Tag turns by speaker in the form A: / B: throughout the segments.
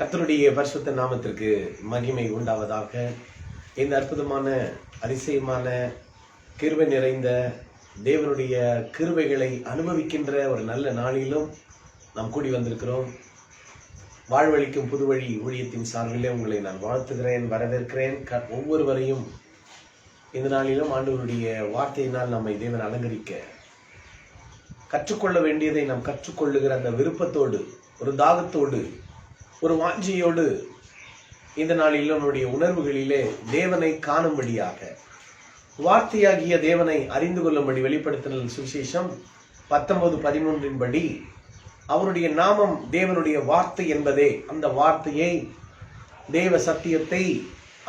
A: கர்த்தருடைய பரிசுத்த நாமத்திற்கு மகிமை உண்டாவதாக. இந்த அற்புதமான அதிசயமான கிருபை நிறைந்த தேவனுடைய கிருபைகளை அனுபவிக்கின்ற ஒரு நல்ல நாளிலும் நாம் கூடி வந்திருக்கிறோம். வாழ்வழிக்கும் புதுவழி ஊழியத்தின் சார்பிலே உங்களை நான் வாழ்த்துகிறேன், வரவேற்கிறேன். ஒவ்வொருவரையும் இந்த நாளிலும் ஆண்டவருடைய வார்த்தையினால் நம்மை தேவன் அலங்கரிக்க, கற்றுக்கொள்ள வேண்டியதை நாம் கற்றுக்கொள்ளுகிற அந்த விருப்பத்தோடு, ஒரு தாகத்தோடு, ஒரு வாஞ்சையோடு இந்த நாளில் நம்முடைய உணர்வுகளிலே தேவனை காணும்படியாக, வார்த்தையாகிய தேவனை அறிந்து கொள்ளும்படி வெளிப்படுத்தின சுவிசேஷம் 19:13 படி அவருடைய நாமம் தேவனுடைய வார்த்தை என்பதே, அந்த வார்த்தையை, தேவ சத்தியத்தை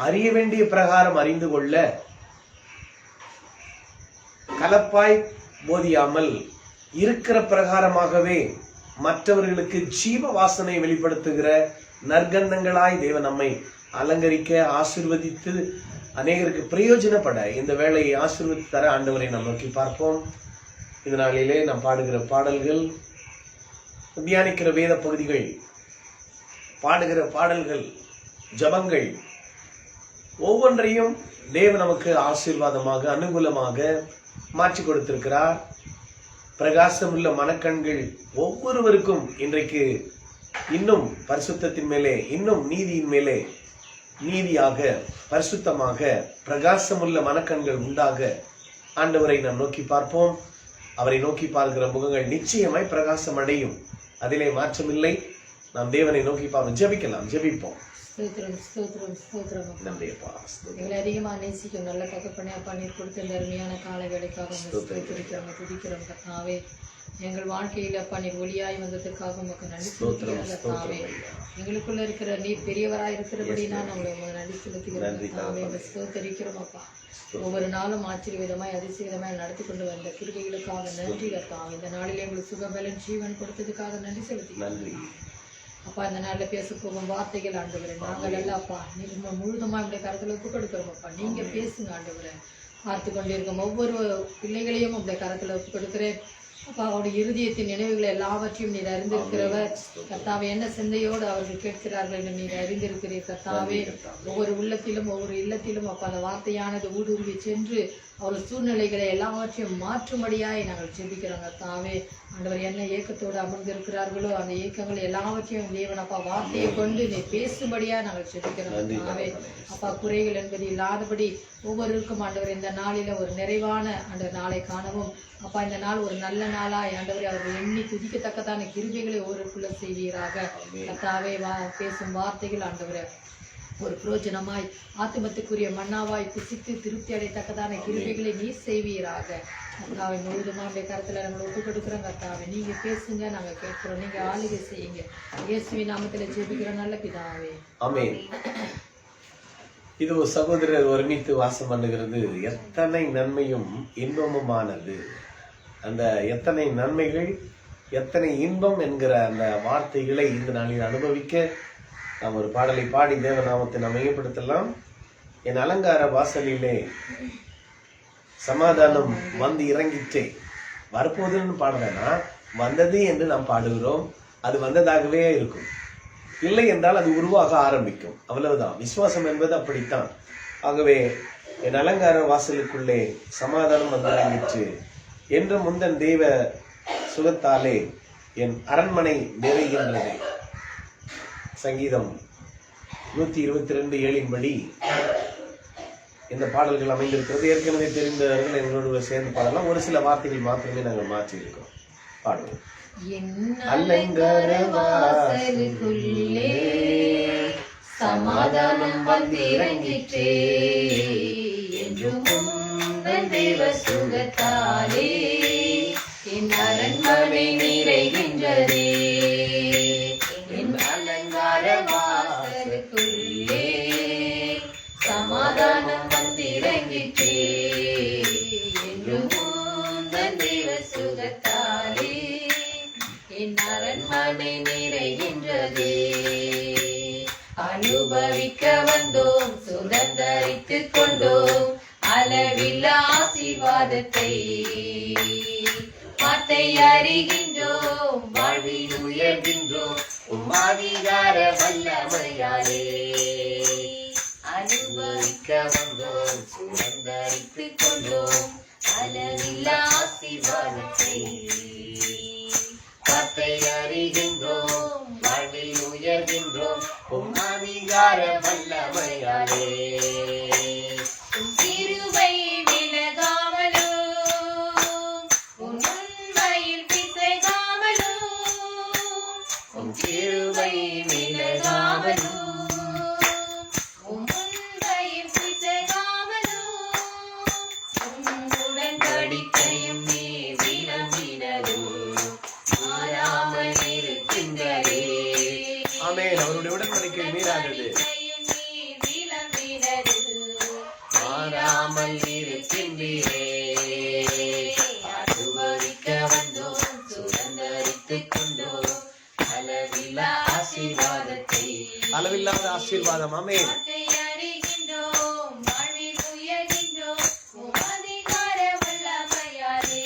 A: அறிய வேண்டிய பிரகாரம் அறிந்து கொள்ள கலப்பாய் போதியாமல் இருக்கிற பிரகாரமாகவே மற்றவர்களுக்கு ஜீவ வாசனை வெளிப்படுத்துகிற நற்கந்தங்களாய் தேவன் நம்மை அலங்கரிக்க, ஆசீர்வதித்து அநேகருக்கு பிரயோஜனப்பட இந்த வேலையை ஆசீர்வதித்து தர ஆண்டவரை நாம் நோக்கி பார்ப்போம். இந்த நாளிலே நாம் பாடுகிற பாடல்கள், தியானிக்கிற வேத பகுதிகள், பாடுகிற பாடல்கள், ஜபங்கள் ஒவ்வொன்றையும் தேவன் நமக்கு ஆசீர்வாதமாக, அனுகூலமாக மாற்றி கொடுத்திருக்கிறார். பிரகாசமுள்ள மனக்கண்கள் ஒவ்வொருவருக்கும் இன்றைக்கு இன்னும் பரிசுத்தத்தின் மேலே, இன்னும் நீதியின் மேலே நீதியாக, பரிசுத்தமாக, பிரகாசமுள்ள மனக்கண்கள் உண்டாக ஆண்டவரை நாம் நோக்கி பார்ப்போம். அவரை நோக்கி பார்க்கிற முகங்கள் நிச்சயமாய் பிரகாசம் அடையும், அதிலே மாற்றமில்லை. நாம் தேவனை நோக்கி பார்ப்போம். ஜெபிக்கலாம், ஜெபிப்போம்.
B: எங்களை அதிகமாக நேசிக்கும் நல்ல தகப்பனே, அப்பா நீர் கொடுத்த இந்த அருமையான கால வேலைக்காக துதிக்கிறோம் கர்த்தாவே. எங்கள் வாழ்க்கையில் அப்பா நீர் ஒளியாய் வந்ததுக்காக உமக்கு நன்றி செலுத்துகிறோம் கர்த்தாவே. எங்களுக்குள்ள இருக்கிற நீர் பெரியவராய் இருக்கிறபடி நான் உங்களை நன்றி செலுத்துகிறேன் கர்த்தாவே. ஸ்தோத்திரிக்கிறோம் அப்பா. ஒவ்வொரு நாளும் ஆச்சரியவிதமாய் அதிசயமாய் நடத்தி கொண்டு வந்த கிருபைகளுக்காக நன்றி கர்த்தாவே. இந்த நாளில் எங்களுக்கு சுகபலன் ஜீவன் கொடுத்ததுக்காக நன்றி செலுத்துகிறேன் அப்பா. இந்த நாளில் பேச போகும் வார்த்தைகள் ஆண்டவரே, நாங்கள் எல்லாம் அப்பா நீங்க முழுதுமா இப்படி கருத்துல ஒப்பு கொடுக்குறோம் அப்பா. நீங்க பேசுங்க ஆண்டவரே. பார்த்து கொண்டிருக்கும் ஒவ்வொரு பிள்ளைகளையும் அப்படி கருத்துல ஒப்பு கொடுக்குறேன் அப்பா. அவருடைய இருதயத்தின் நினைவுகளை எல்லாவற்றையும் நீர் அறிந்திருக்கிறவர் கர்த்தாவே. என்ன சிந்தையோடு அவர்கள் கேட்கிறார்கள் என்று நீர் அறிந்திருக்கிறீர் கர்த்தாவே. ஒவ்வொரு உள்ளத்திலும் ஒவ்வொரு இல்லத்திலும் அப்பா அந்த வார்த்தையானது ஊடுருவி சென்று அவர்கள் சூழ்நிலைகளை எல்லாவற்றையும் மாற்றும்படியாய் நாங்கள் ஜெபிக்கிறோம் கர்த்தாவே. ஆண்டவர் என்ன ஏக்கத்தோடு அமர்ந்திருக்கிறார்களோ அந்த ஏக்கங்கள் எல்லாவற்றையும் தேவன் அப்பா வார்த்தையை கொண்டு நீ பேசும்படியா நாங்கள் ஜெபிக்கிறோம் கர்த்தாவே. அப்பா குறைகள் என்பது இல்லாதபடி ஒவ்வொருவருக்கும் ஆண்டவர் இந்த நாளில ஒரு நிறைவான ஆண்டவர் நாளை காணவும் அப்பா இந்த நாள் ஒரு நல்ல நாளாய் ஆண்டவரை அவர்கள் எண்ணி துதிக்கத்தக்கதான கிருபைகளை ஒவ்வொருக்குள்ள செய்வீராக கர்த்தாவே. பேசும் வார்த்தைகள் ஆண்டவரை ஒரு புரோஜனமாய் ஆத்துமத்துக்குரிய மன்னாவாய் புசித்து திருப்தி அடைத்தக்கதான கிருபைகளை நீ செய்வீராக கர்த்தாவை. முழுதுமா அப்படியே கருத்துல நம்மளை ஒப்பு கொடுக்குறோம் கர்த்தாவை. நீங்க பேசுங்க, நாங்க கேட்கிறோம். நீங்க ஆளுகை செய்யுங்க. இயேசுவின் நாமத்துல ஜெபிக்கிற நல்ல பிதாவே, ஆமென்.
A: இது ஒரு சகோதரர் ஒருமித்து வாசம் பண்ணுகிறது எத்தனை நன்மையும் இன்பமுமானது. அந்த எத்தனை நன்மைகள், எத்தனை இன்பம் என்கிற அந்த வார்த்தைகளை இந்த நாளில் அனுபவிக்க நாம் ஒரு பாடலை பாடி தேவ நாமத்தை நாம் மையப்படுத்தலாம். என் அலங்கார வாசலிலே சமாதானம் வந்து இறங்கிட்டே. வரப்போகுதுன்னு பாடுறேன்னா வந்தது என்று நாம் பாடுகிறோம். அது வந்ததாகவே இருக்கும். இல்லை என்றால் அது உருவாக ஆரம்பிக்கும், அவ்வளவுதான். விசுவாசம் என்பது அப்படித்தான். ஆகவே என் அலங்கார வாசலுக்குள்ளே சமாதானம் வந்து இறங்கிற்று என்று முந்தன் தெய்வ சுகத்தாலே என் அரண்மனை நிறைகின்றது. சங்கீதம் 122:7 படி இந்த பாடல்கள் அமைந்திருக்கிறது. ஏற்கனவே தெரிந்தவர்கள் எங்களோடு சேர்ந்து பாடலாம். ஒரு சில வார்த்தைகள் மாத்திரமே நாங்கள் மாற்றி இருக்கோம். பாடுவோம்.
B: அலங்கார வாசலுக்குள்ளே சமாதானம் வந்திறங்கிற்றே என்றும் உந்தன் தேவ சுகத்தாலே என் அரண்மனை நிறைகின்றதே. என் அலங்கார வாசலுக்குள்ளே சமாதானம் வந்திறங்கிற்றே என்றும் உந்தன் தேவ சுகத்தாலே என் அரண்மனை நிறைகின்றதே. அனுபவிக்க வந்தோம், சுதந்தரித்துக் கொண்டோம் அளவில்லா ஆசீர்வாதத்தை. வார்த்தை அறிகின்றோம், வாழ்வில் உயர்கின்றோம், உம்மாக
C: அதிகார வல்லமையாலே அனுபவிக்க வந்தோம், சுதந்தரித்துக் கொண்டோம் அளவில்லா ஆசீர்வாதத்தை. வார்த்தை அறிகின்றோம், வாழ்வில் உயர்கின்றோம் உம் அதிகார வல்லமையாலே. உம் கிருபை விலகாமலும் உம் உண்மையில் பிசையாமலும், உம் கிருபை விலகாமலும் உம் உண்மையில் பிசையாமலும், உம் உடன்படிக்கையும் நீ விளம்பினதும் மாறாமல் இருக்கின்றதே.
A: ஆமென். அவருடைய உடன்படிக்கை மீறாதது,
C: மாறாமல் இருக்கின்றீரே. அனுபவிக்க வந்தோம், சுதந்தரித்துக் கொண்டோம் அளவில்லா ஆசீர்வாதத்தை.
A: அளவில்லாத ஆசீர்வாதம். ஆமென்.
C: வார்த்தை அறிகின்றோம், வாழ்வில் உயர்கின்றோம் உம் அதிகார வல்லமையாலே.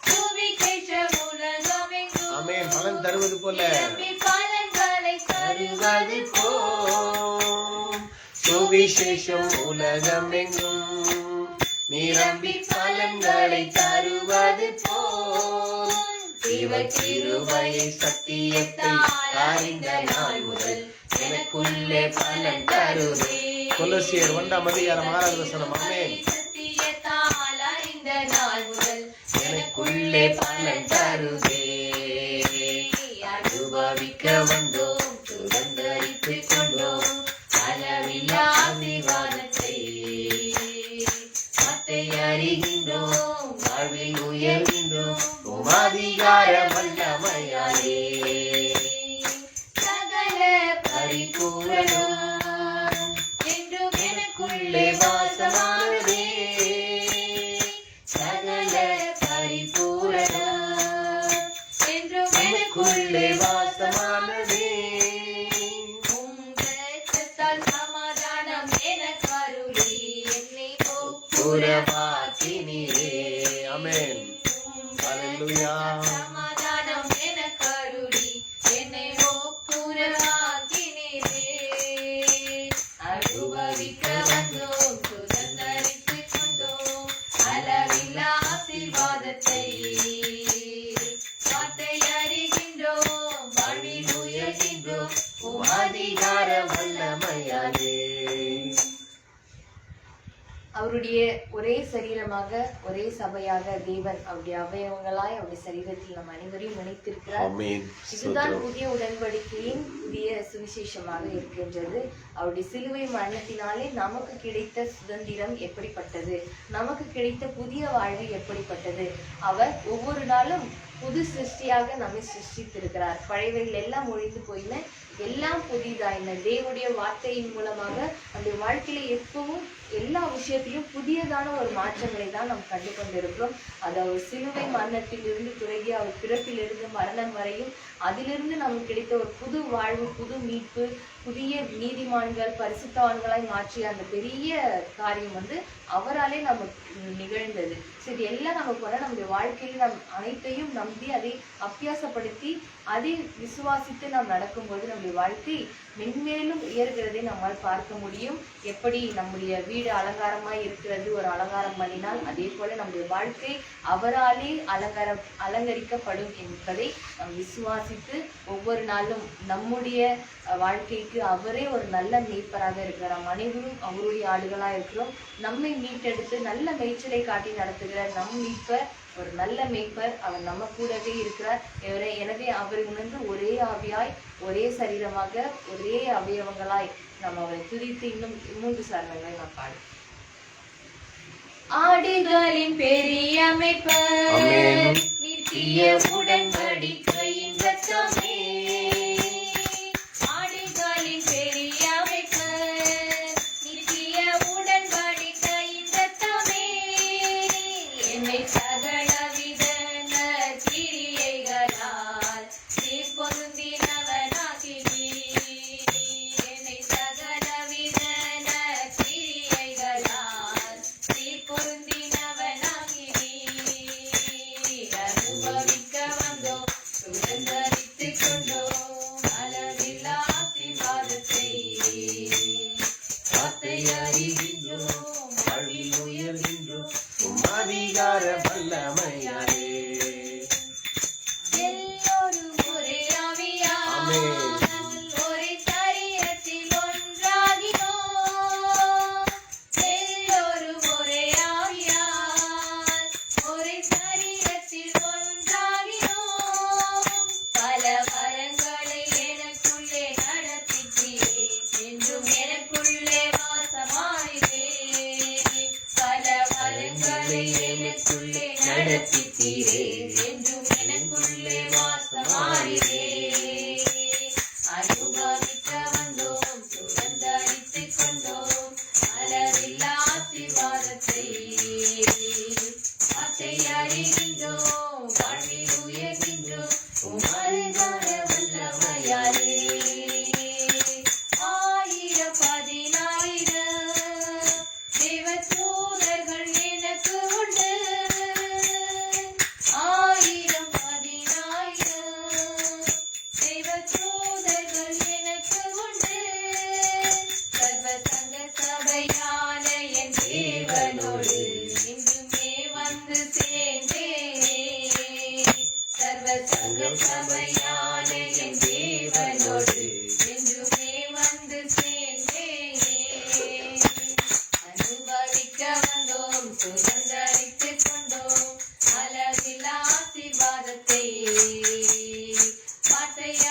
C: சுவிசேஷம் உலகமெங்கும்
A: ஆமென். பலன் தருவது போல
C: நிரம்பி பலன்களை தருவது போல்,
A: சுவிசேஷம் உலகம் எங்கும்
C: நிரம்பி பலன்களை தருவது போல், சிவ கிருபை சத்தியத்தால் அறிந்த நாள் முதல் எனக்குள்ளே பலன் தருவே.
A: கொலோசியர் 1:6. ஆமென்.
C: சத்தியத்தால் அறிந்த நாள் முதல் எனக்குள்ளே பலன் தருவே. அனுபவிக்க வந்தோம், சுதந்தரித்துக் கொண்டோம் அளவில்லா ஆசீர்வாதத்தை. வார்த்தை அறிகின்றோம், வாழ்வில் உயர்கின்றோம் உம் அதிகார வல்லமையாலே. சகல பரிபூரணம் என்றும் எனக்குள்ளே வாசமானதே. சகல பரிபூரணம் என்றும் எனக்குள்ளே வாசமானதே. உம் இரத்தத்தால் சமாதானம் எனக்கு அருளி என்னை ஒப்புரவாக்கினீரே.
A: ஆமென். ஹல்லேலூயா.
C: சமாதானம் எனக்கு அருளி என்னை ஒப்புரவாக்கினீரே. அனுபவிக்க வந்தோம், சுதந்தரித்துக் கொண்டோம் அளவில்லா ஆசீர்வாதத்தை. வார்த்தை அறிகின்றோம், வாழ்வில் உயர்கின்றோம் உம் அதிகார வல்லமையாலே.
B: அவருடைய ஒரே சரீரமாக ஒரே சபையாக தேவன் அவருடைய அவயவங்களாய் அவருடைய சரீரத்தில் நம் அனைவரையும் இணைத்திருக்கிறார்.
A: ஆமென்.
B: இதுதான் புதிய உடன்படிக்கையின் புதிய சுவிசேஷமாக இருக்கின்றது. அவருடைய சிலுவை மரணத்தினாலே நமக்கு கிடைத்த சுதந்திரம் எப்படிப்பட்டது, நமக்கு கிடைத்த புதிய வாழ்வு எப்படிப்பட்டது. அவர் ஒவ்வொரு நாளும் புது சிருஷ்டியாக நம்மை சிருஷ்டித்திருக்கிறார். பழையவைகள் எல்லாம் ஒழிந்து போயின, எல்லாம் புதிதாயின. தேவனுடைய வார்த்தையின் மூலமாக நம்முடைய வாழ்க்கையில எப்பவும் எல்லா விஷயத்திலும் புதியதான ஒரு மாற்றங்களை தான் நாம் கண்டு கொண்டிருக்கிறோம். அது அவர் சிலுவை மரணத்திலிருந்து தொடங்கி அவர் பிறப்பிலிருந்து மரணம் வரையும் அதிலிருந்து நமக்கு கிடைத்த ஒரு புது வாழ்வு, புது மீட்பு, புதிய நீதிமான்கள் பரிசுத்தவான்களாய் மாற்றிய அந்த பெரிய காரியம் அவராலே நமக்கு நிகழ்ந்தது. சரி, எல்லாம் நமக்கு வர நம்முடைய வாழ்க்கையில் நாம் அனைத்தையும் நம்பி அதை அபியாசப்படுத்தி அதை விசுவாசித்து நாம் நடக்கும்போது நம்முடைய வாழ்க்கை மென்மேலும் உயர்கிறதை நம்மால் பார்க்க முடியும். எப்படி நம்முடைய வீடு அலங்காரமாய் இருக்கிறது ஒரு அலங்காரம் பண்ணினால், அதே போல நம்முடைய வாழ்க்கை அவராலே அலங்கரிக்கப்படும் என்பதை நாம் விசுவாசித்து ஒவ்வொரு நாளும் நம்முடைய வாழ்க்கைக்கு அவரே ஒரு நல்ல மேய்ப்பராக இருக்கிறார். நாம் அனைவரும் அவருடைய ஆடுகளா இருக்கிறோம். நம்மை மீட்டெடுத்து நல்ல மேய்ச்சலை காட்டி நடத்துகிற நம் மீட்பர் ஒரு நல்ல மேய்ப்பர். அவர் நம்ம கூடவே இருக்கிறார். எனவே அவரை உணர்ந்து ஒரே ஆவியாய் ஒரே சரீரமாக ஒரே அவயவங்களாய் நாம் அவரை துதித்து இன்னும் 3 சரணங்களை நாம் பாடு. ஆடுகளின் பெரிய மேய்ப்பர், நித்திய உடன்படிக்கையின் இரத்தமே. ஆடுகளின் பெரிய மேய்ப்பர், நித்திய உடன்படிக்கையின் இரத்தமே. என்னை சகலவித கிரியைகளால் பொருந்தினவனாக்கினீ. என்னை சகலவித கிரியைகளால் பொருந்தினவனாக்கினீ. அனுபவிக்க வந்தோம்,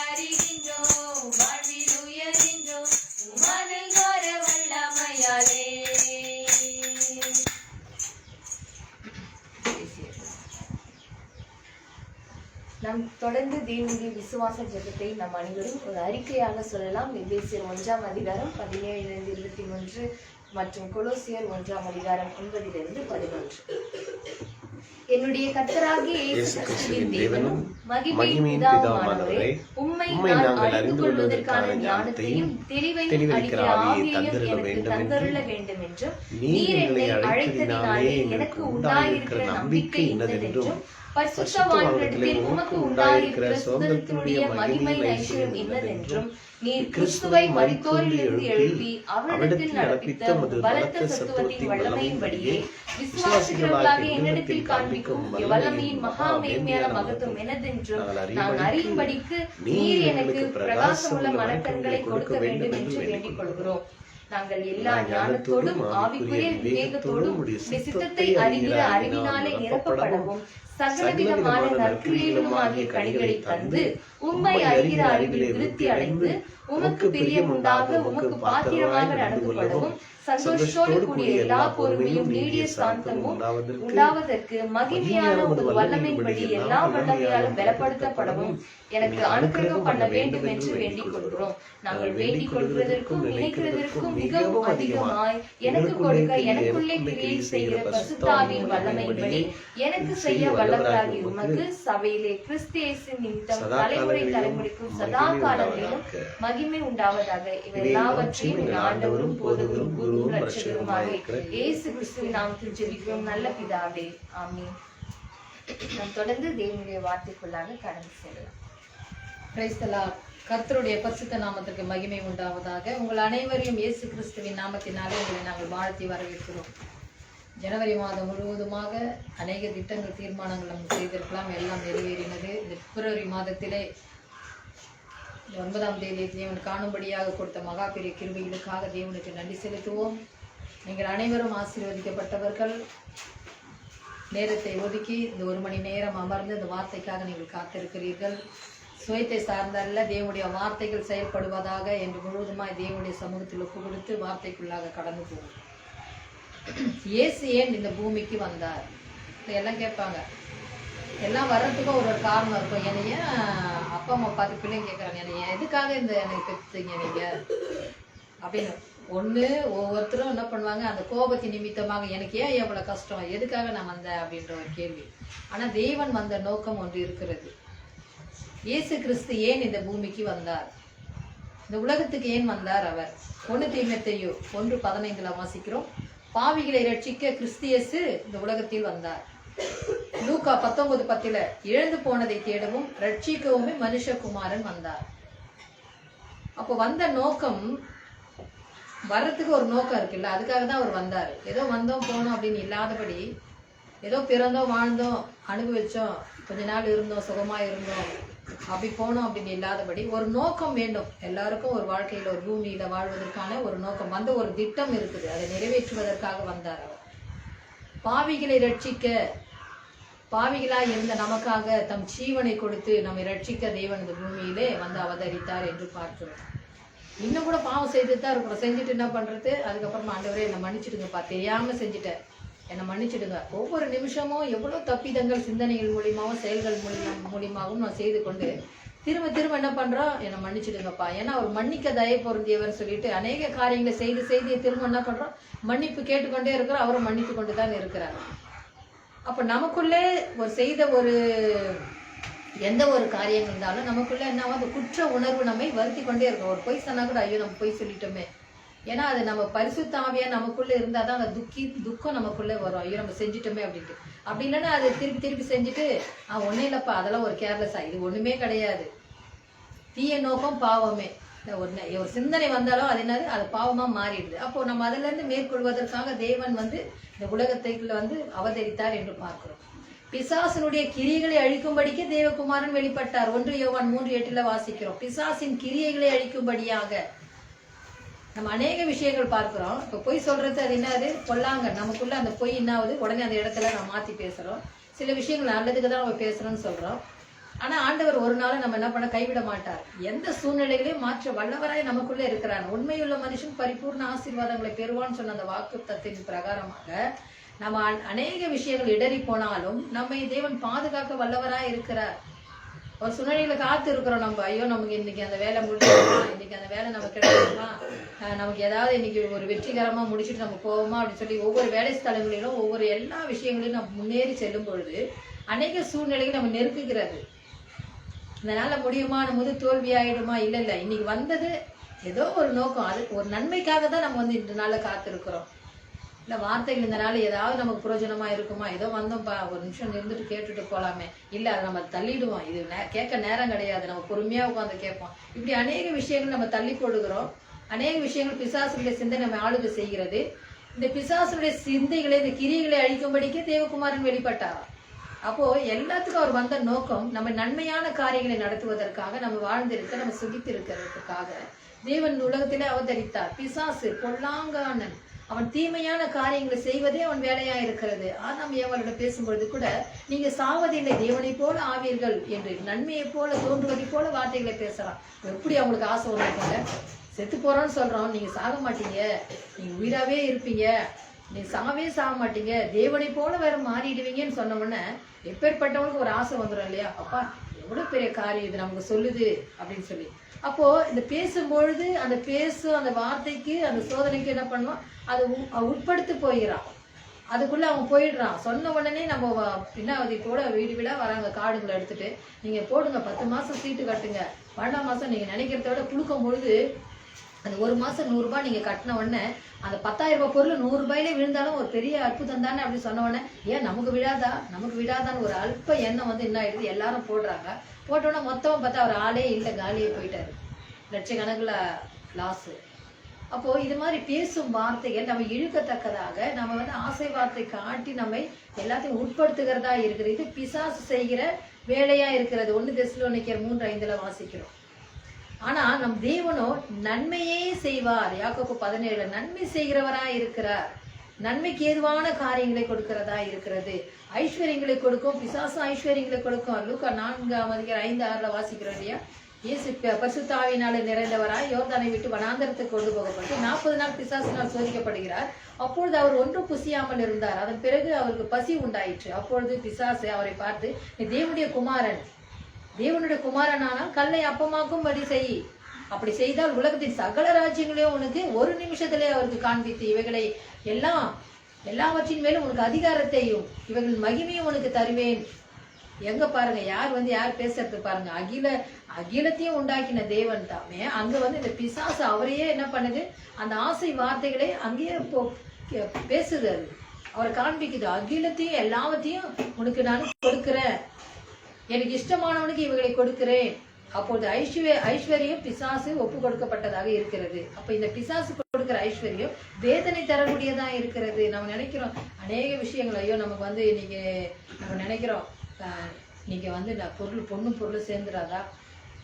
C: அறிகின்றோம் வாழ்வில் உயர்கின்றோம் உமதிகார வல்லமையாலே.
D: நாம் தொடர்ந்து தேவனுடைய விசுவாச ஜெபத்தை நம் அனைவரும் ஒரு அறிக்கையாக சொல்லலாம். எபேசியர் 1:17-21 மற்றும் கொலோசியர் 1:9-11. என்னுடைய கர்த்தராகிய இயேசு கிறிஸ்துவின் தேவனும் மகிமையின் பிதாவானவரே, உம்மை நான் அறிந்து கொள்வதற்கான ஞானத்தையும் தெளிவையும் அளிக்கிற ஆவியையும் எனக்கு தந்தருள வேண்டும் என்றும், நீர் என்னை அழைத்ததினாலே எனக்கு உண்டாயிருக்கிற நம்பிக்கை இன்னதென்றும், பரிசுத்தவான்களிடத்தில் உமக்கு உண்டாயிருக்கிற சுதந்திரத்தினுடைய மகிமை ஐஸ்வர்யம் இன்னதென்றும், நீர் கிறிஸ்துவை மரித்தோரிலிருந்து எழுப்பி அவரிடத்தில் நடப்பித்த பலத்த சத்துவத்தின் வல்லமையின்படியே விசுவாசிக்கிறவர்களாக என்னிடத்தில் காண்பிக்கும் வல்லமையின் மகா மேன்மையான மகத்துவம் எனதென்றும் நான் அறியும்படிக்கு நீர் எனக்கு பிரகாசமுள்ள மனக்கண்களை கொடுக்க வேண்டும் என்று வேண்டிக் கொள்கிறோம். நாங்கள் எல்லா ஞானத்தோடும் ஆவிக்குரிய விவேகத்தோடும் சித்தத்தை அறிகிற அறிவினாலே நிரப்பப்படவும் சகலவிதமான நற்கிரியைகளும் ஆகிய கனிகளை தந்து உம்மை அறிகிற அறிவில் விருத்தி அடைந்து உமக்கு பிரியம் உண்டாக உமக்கு பாத்திரமாக நடந்து கொள்ளவும் சந்தோஷத்தோடு கூடிய எல்லா பொறுமையும் நீடிய சாந்தமும் உண்டாவதற்கு மகிமையான ஒரு வல்லமைப்படி எல்லா வல்லமையாலும் பலப்படுத்தப்படவும் எனக்கு அனுக்கிரகம் பண்ண வேண்டும் என்று வேண்டிக் கொள்கிறோம். நாங்கள் வேண்டிக் கொள்கிறதற்கும் நினைக்கிறதற்கும் மிகவும் அதிகமாய் எனக்கு கொடுக்க எனக்குள்ளே கிரியை செய்கிற பரிசுத்தாவின் வல்லமைப்படி எனக்கு செய்ய வல்லவராகி உமக்கு சபையிலே கிறிஸ்து இயேசு நிமித்தம் தலைமுறை தலைமுறைக்கும் சதா காலங்களிலும் மகிமை உண்டாவதாக. இவெல்லாவற்றையும் என் ஆண்டவரும் போதவரும் குருவும் இரட்சகருமாகிய இயேசு கிறிஸ்துவின் நாமத்தில் ஜெபிக்கிறோம் நல்ல பிதாவே, ஆமென். நாம் தொடர்ந்து தேவனுடைய வார்த்தைக்குள்ளாக கடந்து செல்லலாம்.
B: Praise the Lord. கர்த்தருடைய பரிசுத்த நாமத்திற்கு மகிமை உண்டாவதாக. உங்கள் அனைவரையும் இயேசு கிறிஸ்துவின் நாமத்தினாலே உங்களை நாங்கள் வாழ்த்தி வரவேற்கிறோம். ஜனவரி மாதம் முழுவதுமாக அநேக திட்டங்கள் தீர்மானங்கள் நம்ம செய்திருக்கலாம், எல்லாம் நிறைவேறினது. இந்த பிப்ரவரி மாதத்திலே 9ஆம் தேதி தேவன் காணும்படியாக கொடுத்த மகா பெரிய கிருபைகளுக்காக தேவனுக்கு நன்றி செலுத்துவோம். நீங்கள் அனைவரும் ஆசீர்வதிக்கப்பட்டவர்கள். நேரத்தை ஒதுக்கி இந்த 1 மணி நேரம் அமர்ந்து இந்த வார்த்தைக்காக நீங்கள் காத்திருக்கிறீர்கள். சுயத்தை சார்ந்தல்ல, தேவனுடைய வார்த்தைகள் செயல்படுவதாக என்று முழுவதுமாய் தேவனுடைய சமூகத்தில் ஒப்பு கொடுத்து வார்த்தைக்குள்ளாக கடந்து போவோம். இயேசு ஏன் இந்த பூமிக்கு வந்தார்? எல்லாம் கேட்பாங்க. எல்லாம் வர்றதுக்கும் ஒரு காரணம் இருக்கும். என்னைய அப்பா அம்மா பார்த்து பிள்ளைங்க கேட்குறாங்க, என்னைய எதுக்காக இந்த எனக்கு பெற்றுங்க நீங்க அப்படின்னு. ஒவ்வொருத்தரும் என்ன பண்ணுவாங்க, அந்த கோபத்தின் நிமித்தமாக எனக்கு ஏன் எவ்வளோ கஷ்டம், எதுக்காக நான் வந்தேன் அப்படின்ற ஒரு கேள்வி. ஆனால் தேவன் வந்த நோக்கம் ஒன்று இருக்கிறது. இயேசு கிறிஸ்து ஏன் இந்த பூமிக்கு வந்தார்? இந்த உலகத்துக்கு ஏன் வந்தார் அவர்? 1 தீமோத்தேயு 1:15 வாசிக்கிறோம். பாவிகளை ரட்சிக்க கிறிஸ்து இயேசு இந்த உலகத்தில் வந்தார். லூக்கா 19:10 இழந்து போனதை தேடவும் ரட்சிக்கவுமே மனுஷகுமாரன் வந்தார். அப்போ வந்த நோக்கம், வர்றதுக்கு ஒரு நோக்கம் இருக்குல்ல, அதுக்காக தான் அவர் வந்தார். ஏதோ வந்தோம் போனோம் அப்படின்னு இல்லாதபடி, ஏதோ பிறந்தோம் வாழ்ந்தோம் அனுபவிச்சோம் கொஞ்ச நாள் இருந்தோம் சுகமா இருந்தோம் அப்படி போனோம் அப்படின்னு இல்லாதபடி ஒரு நோக்கம் வேண்டும். எல்லாருக்கும் ஒரு வாழ்க்கையில ஒரு பூமியில வாழ்வதற்கான ஒரு நோக்கம், வந்த ஒரு திட்டம் இருக்குது. அதை நிறைவேற்றுவதற்காக வந்தார் அவர். பாவிகளை ரட்சிக்க, பாவிகளாய் இருந்த நமக்காக தம் ஜீவனை கொடுத்து நம்மை ரட்சிக்க தேவன் இந்த பூமியிலே வந்து அவதரித்தார் என்று பார்க்கிறோம். இன்னும் கூட பாவம் செய்துட்டு தான் இருக்கிறோம். செஞ்சுட்டு என்ன பண்றது? அதுக்கப்புறமா ஆண்டவரே என்னை மன்னிச்சிடுங்கப்பா, தெரியாம செஞ்சுட்டேன், என்னை மன்னிச்சிடுங்க. ஒவ்வொரு நிமிஷமும் எவ்வளோ தப்பிதங்கள் சிந்தனைகள் மூலியமாகவும் செயல்கள் மூலியமாகவும் நான் செய்து கொண்டு திரும்ப திரும்ப என்ன பண்றோம், என்னை மன்னிச்சிடுங்கப்பா. ஏன்னா அவர் மன்னிக்க தயை பொருந்தியவர் சொல்லிட்டு அநேக காரியங்களை செய்து திரும்ப என்ன பண்றோம், மன்னிப்பு கேட்டுக்கொண்டே இருக்கிறோம். அவரும் மன்னித்து கொண்டு தான் இருக்கிறார். அப்ப நமக்குள்ளே ஒரு செய்த ஒரு எந்த ஒரு காரியம் இருந்தாலும் நமக்குள்ள என்ன, அந்த குற்ற உணர்வு நம்மை வருத்தி கொண்டே இருக்கும். ஒரு பொய் சொன்னா கூட ஐயோ நம்ம பொய் சொல்லிட்டோமே. ஏன்னா அது நம்ம பரிசுத்த ஆவியா நமக்குள்ள இருந்தாதான் அந்த துக்கம் நமக்குள்ள வரும். ஐயோ நம்ம செஞ்சுட்டோமே அப்படின்ட்டு. அப்படி இல்லைன்னா அதை திருப்பி செஞ்சுட்டு ஒன்னும் இல்லப்பா அதெல்லாம் ஒரு கேர்லெஸ்ஸா, இது ஒண்ணுமே கிடையாது. தீய நோக்கம் பாவமே. ஒரு சிந்தனை வந்தாலும் அது என்னது, அது பாவமா மாறிடுது. அப்போ நம்ம அதுல இருந்து மேற்கொள்வதற்காக தேவன் வந்து இந்த உலகத்துக்குள்ள வந்து அவதரித்தார் என்று பார்க்கிறோம். பிசாசனுடைய கிரியைகளை அழிக்கும்படிக்கு தேவகுமாரன் வெளிப்பட்டார். 1 யோவான் 3:8 வாசிக்கிறோம். பிசாசின் கிரியைகளை அழிக்கும்படியாக நம்ம அநேக விஷயங்கள் பார்க்கிறோம். இப்போ பொய் சொல்றது அது என்னது, கொல்லாங்க. நமக்குள்ள அந்த பொய் என்னாவது உடனே அந்த இடத்துல நம்ம மாத்தி பேசுறோம். சில விஷயங்கள் நல்லதுக்கு தான் நம்ம பேசுறோம்னு சொல்றோம். ஆனா ஆண்டவர் ஒரு நாளும் நம்ம என்ன பண்ண கைவிட மாட்டார். எந்த சூழ்நிலைகளையும் மாற்ற வல்லவராய் நமக்குள்ள இருக்கிறார். உண்மையுள்ள மனுஷன் பரிபூர்ண ஆசீர்வாதங்களை பெறுவான்னு சொன்ன அந்த வாக்குத்தத்தின் பிரகாரமாக நம்ம அநேக விஷயங்கள் இடறி போனாலும் நம்மை தேவன் பாதுகாக்க வல்லவராய் இருக்கிறார். ஒரு சூழ்நிலையில காத்து இருக்கிறோம் நம்ம, ஐயோ நமக்கு இன்னைக்கு அந்த வேலை முடிச்சிடுமா, இன்னைக்கு அந்த வேலை நமக்கு கிடைக்குமா, நமக்கு ஏதாவது இன்னைக்கு ஒரு வெற்றிகரமா முடிச்சுட்டு நம்ம போவோமா அப்படின்னு சொல்லி ஒவ்வொரு வேலை ஸ்தலங்களிலும் ஒவ்வொரு எல்லா விஷயங்களையும் நம்ம முன்னேறி செல்லும் பொழுது அநேக சூழ்நிலைகள் நம்ம நெருக்குகிறது. இதனால முடியுமானும் போது தோல்வி ஆயிடுமா, இல்ல இல்ல இன்னைக்கு வந்தது ஏதோ ஒரு நோக்கம், அது ஒரு நன்மைக்காக தான் நம்ம வந்து இந்த நாள்ல காத்திருக்கிறோம். இல்லை வார்த்தைகள் இந்த நாள் ஏதாவது நமக்கு பிரயோஜனமா இருக்குமா, ஏதோ வந்தோம்ப்பா ஒரு நிமிஷம் இருந்துட்டு கேட்டுட்டு போலாமே, இல்லை அதை நம்ம தள்ளிடுவோம், இது கேட்க நேரம் கிடையாது, நம்ம பொறுமையா உட்காந்து கேட்போம். இப்படி அநேக விஷயங்கள் நம்ம தள்ளி போடுகிறோம். அநேக விஷயங்கள் பிசாசுடைய சிந்தை நம்ம ஆளுகை செய்கிறது. இந்த பிசாசுடைய சிந்தைகளை இந்த கிரியைகளை அழிக்கும்படிக்கே தேவகுமாரன் வெளிப்பட்டாராம். அப்போ எல்லாத்துக்கும் அவர் வந்த நோக்கம் நம்ம நன்மையான காரியங்களை நடத்துவதற்காக, நம்ம வாழ்ந்திருக்க, நம்ம சுகித்து இருக்கிறதுக்காக தேவன் உலகத்திலே அவதரித்தார். பிசாசு பொல்லாங்கானன், அவன் தீமையான காரியங்களை செய்வதே அவன் வேலையா இருக்கிறது. ஆதாம் ஏவாளோட பேசும்பொழுது கூட நீங்க சாவதில்லை, தேவனை போல ஆவீர்கள் என்று நன்மையை போல தோன்றுவதை போல வார்த்தைகளை பேசுறான். எப்படி அவங்களுக்கு ஆசை வந்திருக்காங்க, செத்து போறோம்னு சொல்றோம், நீங்க சாக மாட்டீங்க, நீங்க உயிராவே இருப்பீங்க, நீங்க சாக மாட்டீங்க, தேவனை போல வேற மாறிடுவீங்கன்னு சொன்ன உடனே எப்பேற்பட்டவனுக்கு ஒரு ஆசை வந்துடும் இல்லையா, அப்பா எவ்வளவு பெரிய காரியம் இது நமக்கு சொல்லுது அப்படின்னு சொல்லி. அப்போ இந்த பேசும்பொழுது அந்த வார்த்தைக்கு அந்த சோதனைக்கு என்ன பண்ணுவோம், அது உட்படுத்தி போயிடறான், அதுக்குள்ள அவன் போயிடுறான். சொன்ன உடனே நம்ம பின்னாவதி கூட வீடு வீடா வராங்க கார்டுங்களை எடுத்துட்டு, நீங்க போடுங்க 10 மாசம் சீட்டு கட்டுங்க, 12ஆம் மாசம் நீங்க நினைக்கிறத விட கொடுக்கும் பொழுது அந்த 1 மாசம் 100 ரூபாய் நீங்க கட்டின உடனே அந்த 10,000 ரூபாய் பொருள் 100 ரூபாயிலே விழுந்தாலும் ஒரு பெரிய அற்புதம் தானே அப்படின்னு சொன்ன உடனே, ஏன் நமக்கு விடாதான்னு ஒரு அல்ப எண்ணம் வந்து என்ன ஆயிடுது, எல்லாரும் போடுறாங்க. போட்டோன்னா மொத்தம் பார்த்தா அவர் ஆளே இல்லை, காலியே போயிட்டாரு, லட்சக்கணக்கில் லாஸ். அப்போ இது மாதிரி பேசும் வார்த்தைகள் நம்ம இழுக்கத்தக்கதாக நம்ம வந்து ஆசை வார்த்தை காட்டி நம்மை எல்லாத்தையும் உட்படுத்துகிறதா இருக்குது. இது பிசாசு செய்கிற வேலையா இருக்கிறது. 1 தெசலோனிக்கர் 3:5 வாசிக்கிறோம். ஆனா நம் தேவனோ நன்மையே செய்வார். யாக்கோபு 17 நன்மை செய்கிறவரா இருக்கிறார். நன்மைக்கு ஏதுவான காரியங்களை கொடுக்கிறதா இருக்கிறது. ஐஸ்வர்யங்களை கொடுக்கும், பிசாசு ஐஸ்வர்யங்களை கொடுக்கும். லூக்கா 4:5-6 வாசிக்கிறோம் இல்லையா. இயேசு பரிசுத்த ஆவியினாலே நிறைந்தவராய் யோர்தானை விட்டு வனாந்தரத்துக்கு கொண்டு போகப்பட்டு 40 நாள் பிசாசினால் சோதிக்கப்படுகிறார். அப்பொழுது அவர் ஒன்றும் புசியாமல் இருந்தார். அதன் பிறகு அவருக்கு பசி உண்டாயிற்று. அப்பொழுது பிசாசு அவரை பார்த்து, தேவனுடைய குமாரனானால் கல்லை அப்பமாக்கும்படி செய், அப்படி செய்தால் உலகத்தின் சகல ராஜ்யங்களையும் உனக்கு ஒரு நிமிஷத்திலே அவருக்கு காண்பித்து இவைகளை எல்லாவற்றின் மேலும் உனக்கு அதிகாரத்தையும் இவைகள் மகிமையும் உனக்கு தருவேன். எங்க பாருங்க, யார் பேசுறது பாருங்க, அகிலத்தையும் உண்டாக்கின தேவன் தாமே அங்க வந்து இந்த பிசாசு அவரையே என்ன பண்ணுது, அந்த ஆசை வார்த்தைகளை அங்கேயே பேசுது, அது அவரை காண்பிக்குது. அகிலத்தையும் எல்லாவற்றையும் உனக்கு நான் கொடுக்கிறேன், எனக்கு இஷ்டமானவனுக்கு இவைகளை கொடுக்கிறேன். அப்போது ஐஸ்வர்யம் பிசாசு ஒப்பு கொடுக்கப்பட்டதாக இருக்கிறது. அப்ப இந்த பிசாசு கொடுக்கிற ஐஸ்வர்யம் வேதனை தரக்கூடியதா இருக்கிறது. நம்ம நினைக்கிறோம் அநேக விஷயங்கள், ஐயோ நமக்கு வந்து இன்னைக்கு நம்ம நினைக்கிறோம் நீங்க வந்து பொருள் சேர்ந்துடாதா,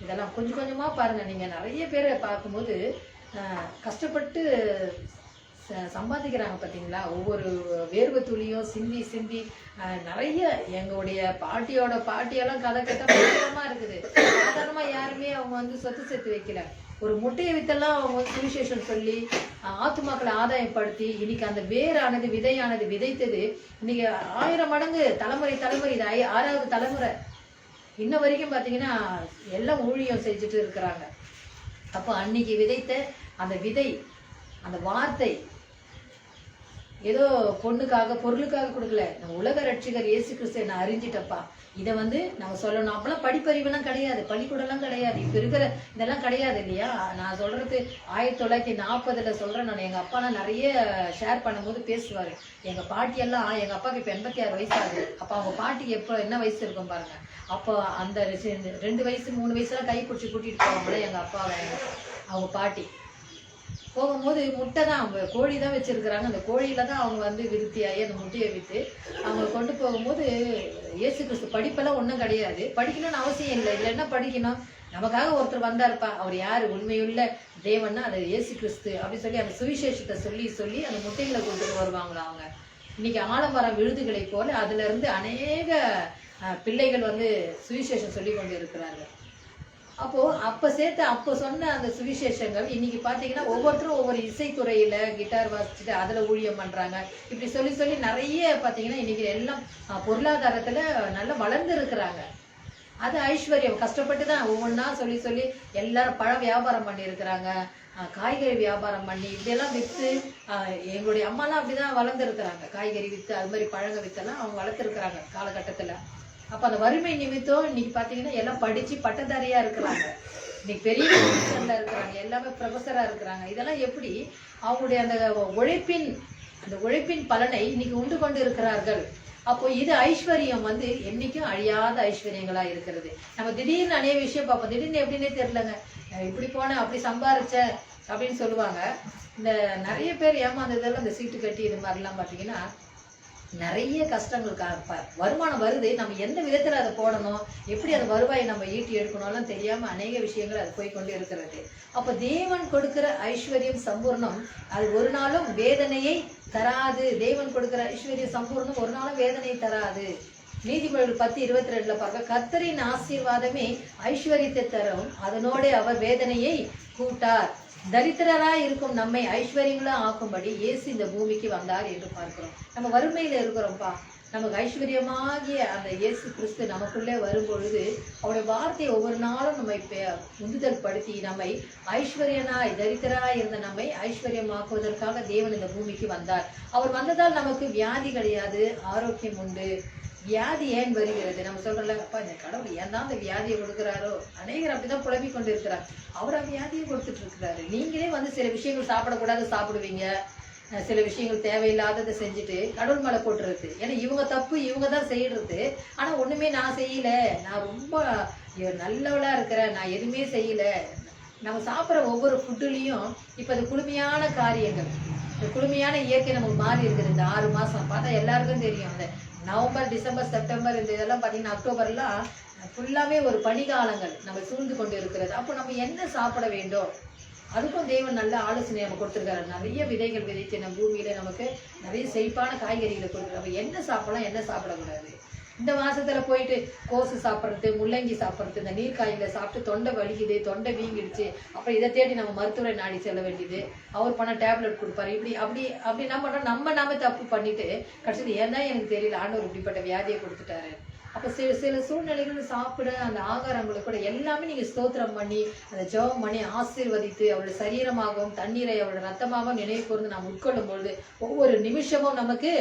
B: இதெல்லாம் கொஞ்சம் கொஞ்சமா பாருங்க. நீங்க நிறைய பேரை பார்க்கும்போது கஷ்டப்பட்டு சம்பாதிக்கிறாங்க பார்த்தீங்களா, ஒவ்வொரு வேர்வை துளியும் சிந்தி நிறைய. எங்களுடைய பாட்டியெல்லாம் கதை கேட்டா பயங்கரமா இருக்குது. சாதாரணமா யாருமே அவங்க வந்து சொத்து சேர்த்து வைக்கல. ஒரு முட்டையை வித்தெல்லாம் அவங்க வந்து சுவிசேஷம் சொல்லி ஆத்துமாக்களை ஆதாயப்படுத்தி இன்னைக்கு அந்த வேரானது விதையானது விதைத்தது இன்னைக்கு 1000 மடங்கு தலைமுறை இது 6வது தலைமுறை இன்ன வரைக்கும் பாத்தீங்கன்னா எல்லாம் ஊழியம் செஞ்சுட்டு இருக்கிறாங்க. அப்போ அன்னைக்கு விதைத்த அந்த விதை, அந்த வார்த்தை ஏதோ பொருளுக்காக கொடுக்கல. நம்ம உலக ரட்சிகர் இயேசு கிறிஸ்து நான் அறிஞ்சிட்டப்பா, இதை வந்து நம்ம சொல்லணும். அப்பெல்லாம் படிப்பறிவுலாம் கிடையாது, பள்ளிக்கூடம்லாம் கிடையாது, இப்ப இருக்கிற இதெல்லாம் கிடையாது இல்லையா. நான் சொல்றது 1940 சொல்றேன். நான் எங்க அப்பாலாம் நிறைய ஷேர் பண்ணும்போது பேசுவாரு. எங்க பாட்டியெல்லாம், எங்க அப்பாவுக்கு இப்ப 86 வயசு ஆகுது. அப்ப அவங்க பாட்டிக்கு எப்போ என்ன வயசு இருக்கும் பாருங்க. அப்போ அந்த 2 வயசு 3 வயசுலாம் கை பிடிச்சி கூட்டிட்டு போவாங்களே எங்க அப்பாவை. அவங்க பாட்டி போகும்போது முட்டை தான், அவங்க கோழி தான் வச்சிருக்கிறாங்க. அந்த கோழியில தான் அவங்க வந்து விருத்தியாகி அந்த முட்டையை விற்று அவங்க கொண்டு போகும்போது, இயேசு கிறிஸ்து படிப்பெல்லாம் ஒன்றும் கிடையாது, படிக்கணும்னு அவசியம் இல்லை. இல்லைன்னா படிக்கணும், நமக்காக ஒருத்தர் வந்தாருப்பா, அவர் யாரு, உண்மையுள்ள தேவன்னா அது இயேசு கிறிஸ்து அப்படின்னு சொல்லி அந்த சுவிசேஷத்தை சொல்லி அந்த முட்டைகளை கொண்டு வருவாங்களா அவங்க. இன்னைக்கு ஆலமரம் விழுதுகளை போல அதுல இருந்து அநேக பிள்ளைகள் வந்து சுவிசேஷம் சொல்லி கொண்டு இருக்கிறார்கள். அப்போ சொன்ன அந்த சுவிசேஷங்கள் இன்னைக்கு பார்த்தீங்கன்னா ஒவ்வொருத்தரும் ஒவ்வொரு இசைத்துறையில கிட்டார் வாசிச்சுட்டு அதில் ஊழியம் பண்றாங்க. இப்படி சொல்லி சொல்லி நிறைய பார்த்தீங்கன்னா இன்னைக்கு எல்லாம் பொருளாதாரத்துல நல்லா வளர்ந்து இருக்கிறாங்க. அது ஐஸ்வர்யம். கஷ்டப்பட்டு தான் ஒவ்வொன்றா சொல்லி சொல்லி எல்லாரும் பழ வியாபாரம் பண்ணி இருக்கிறாங்க, காய்கறி வியாபாரம் பண்ணி இப்படியெல்லாம் விற்று. எங்களுடைய அம்மாலாம் அப்படிதான் வளர்ந்துருக்கிறாங்க. காய்கறி விற்று அது மாதிரி பழங்க வித்தெல்லாம் அவங்க வளர்த்துருக்குறாங்க காலகட்டத்தில். அப்போ அந்த வறுமை நிமித்தம் இன்னைக்கு பார்த்தீங்கன்னா எல்லாம் படித்து பட்டதாரியா இருக்கிறாங்க. இன்னைக்கு பெரிய பொசிஷன்ல இருக்கிறாங்க, எல்லாமே ப்ரொஃபஸராக இருக்கிறாங்க. இதெல்லாம் எப்படி அவங்களுடைய அந்த உழைப்பின் பலனை இன்னைக்கு உண்டு கொண்டு இருக்கிறார்கள். அப்போ இது ஐஸ்வர்யம் வந்து என்னைக்கும் அழியாத ஐஸ்வர்யங்களா இருக்கிறது. நம்ம திடீர்னு அநேக விஷயம் பார்ப்போம், திடீர்னு எப்படின்னே தெரியலங்க, இப்படி போனேன் அப்படி சம்பாரிச்சேன் அப்படின்னு சொல்லுவாங்க. இந்த நிறைய பேர் ஏமாந்ததெல்லாம் இந்த சீட்டு கட்டி இது மாதிரிலாம் பார்த்தீங்கன்னா நிறைய கஷ்டங்கள். வருமானம் வருது, நம்ம எந்த விதத்துல அதை போடணும், எப்படி அந்த வருவாயை நம்ம ஈட்டி எடுக்கணும்லாம் தெரியாம அநேக விஷயங்கள் அது போய்கொண்டு இருக்கிறது. அப்ப தேவன் கொடுக்கிற ஐஸ்வர்யம் சம்பூர்ணம் அது ஒரு நாளும் வேதனையை தராது. தேவன் கொடுக்கிற ஐஸ்வர்யம் சம்பூர்ணம் ஒரு நாளும் வேதனை தராது. நீதிமொழிகள் 10:22 பாருங்க, கர்த்தரின் ஆசீர்வாதமே ஐஸ்வர்யத்தை தரும், அதனோட அவர் வேதனையை கூட்டார். தரித்திரராய் இருக்கும் நம்மை ஐஸ்வர்யங்களா ஆக்கும்படி இயேசு இந்த பூமிக்கு வந்தார் என்று பார்க்கிறோம். நம்ம வறுமையில இருக்கிறோம்ப்பா, நமக்கு ஐஸ்வர்யமாகிய அந்த இயேசு கிறிஸ்து நமக்குள்ளே வரும்பொழுது அவருடைய வார்த்தையை ஒவ்வொரு நாளும் நம்மை உந்துதல் படுத்தி நம்மை ஐஸ்வர்யனாய் தரித்திரராய் இருந்த நம்மை ஐஸ்வர்யமாக்குவதற்காக தேவன் இந்த பூமிக்கு வந்தார். அவர் வந்ததால் நமக்கு வியாதி கிடையாது, ஆரோக்கியம் உண்டு. வியாதி ஏன் வருகிறது? நம்ம சொல்றோம்ல, அப்பா இந்த கடவுள் ஏன் தான் இந்த வியாதியை கொடுக்குறாரோ, அநேகர் அப்படிதான் புலம்பிக் கொண்டு இருக்கிறார். அவரா வியாதியை கொடுத்துட்டு இருக்கிறாரு. நீங்களே வந்து சில விஷயங்கள் சாப்பிடக்கூடாது சாப்பிடுவீங்க, சில விஷயங்கள் தேவையில்லாததை செஞ்சுட்டு கடவுள் மேலே போட்டுறது. ஏன்னா இவங்க தப்பு, இவங்க தான் செய்யறது. ஆனா ஒண்ணுமே நான் செய்யல, நான் ரொம்ப நல்லவளா இருக்கிறேன், நான் எதுவுமே செய்யல. நம்ம சாப்பிட்ற ஒவ்வொரு ஃபுட்டுலையும் இப்ப அது குளுமையான காரியங்கள், இந்த குளுமையான இயற்கை நமக்கு மாறி இருக்குது. இந்த 6 மாசம் பார்த்தா எல்லாருக்கும் தெரியும். அந்த நவம்பர், டிசம்பர், செப்டம்பர் இந்த இதெல்லாம் பார்த்தீங்கன்னா அக்டோபர்லாம் ஃபுல்லாவே ஒரு பனிகாலங்கள் நம்ம சூழ்ந்து கொண்டு இருக்கிறது. அப்போ நம்ம என்ன சாப்பிட வேண்டும், அதுக்கும் தேவன் நல்ல ஆலோசனை நம்ம கொடுத்துருக்காரு. நிறைய விதைகள் விதைத்து நம்ம பூமியில நமக்கு நிறைய செழிப்பான காய்கறிகளை கொடுக்குறாரு. நம்ம என்ன சாப்பிடலாம், என்ன சாப்பிடக்கூடாது. இந்த மாசத்துல போயிட்டு கோசு சாப்பிட்றது, முள்ளங்கி சாப்பிட்றது, இந்த நீர்க்காய்களை சாப்பிட்டு தொண்டை வலிக்குது, தொண்டை வீங்கிடுச்சு, அப்புறம் இதை தேடி நம்ம மருத்துவரை நாடி செல்ல வேண்டியது. அவர் பண்ண டேப்லெட் கொடுப்பாரு. அப்படி என்ன பண்றோம், நாம தப்பு பண்ணிட்டு கடைசியில் ஏன் தான் எனக்கு தெரியல ஆண்டவர் இப்படிப்பட்ட வியாதியை கொடுத்துட்டாரு. அப்போ சில சூழ்நிலைகள் சாப்பிட அந்த ஆகாரங்களுக்கு கூட எல்லாமே நீங்க ஸ்தோத்திரம் பண்ணி அந்த ஜெபம் பண்ணி ஆசீர்வதித்து அவருடைய சரீரமாகவும் தண்ணீரை அவருடைய ரத்தமாகவும் நினைவு கூர்ந்து நாம் உட்கொள்ளும் பொழுது ஒவ்வொரு நிமிஷமும் நமக்கு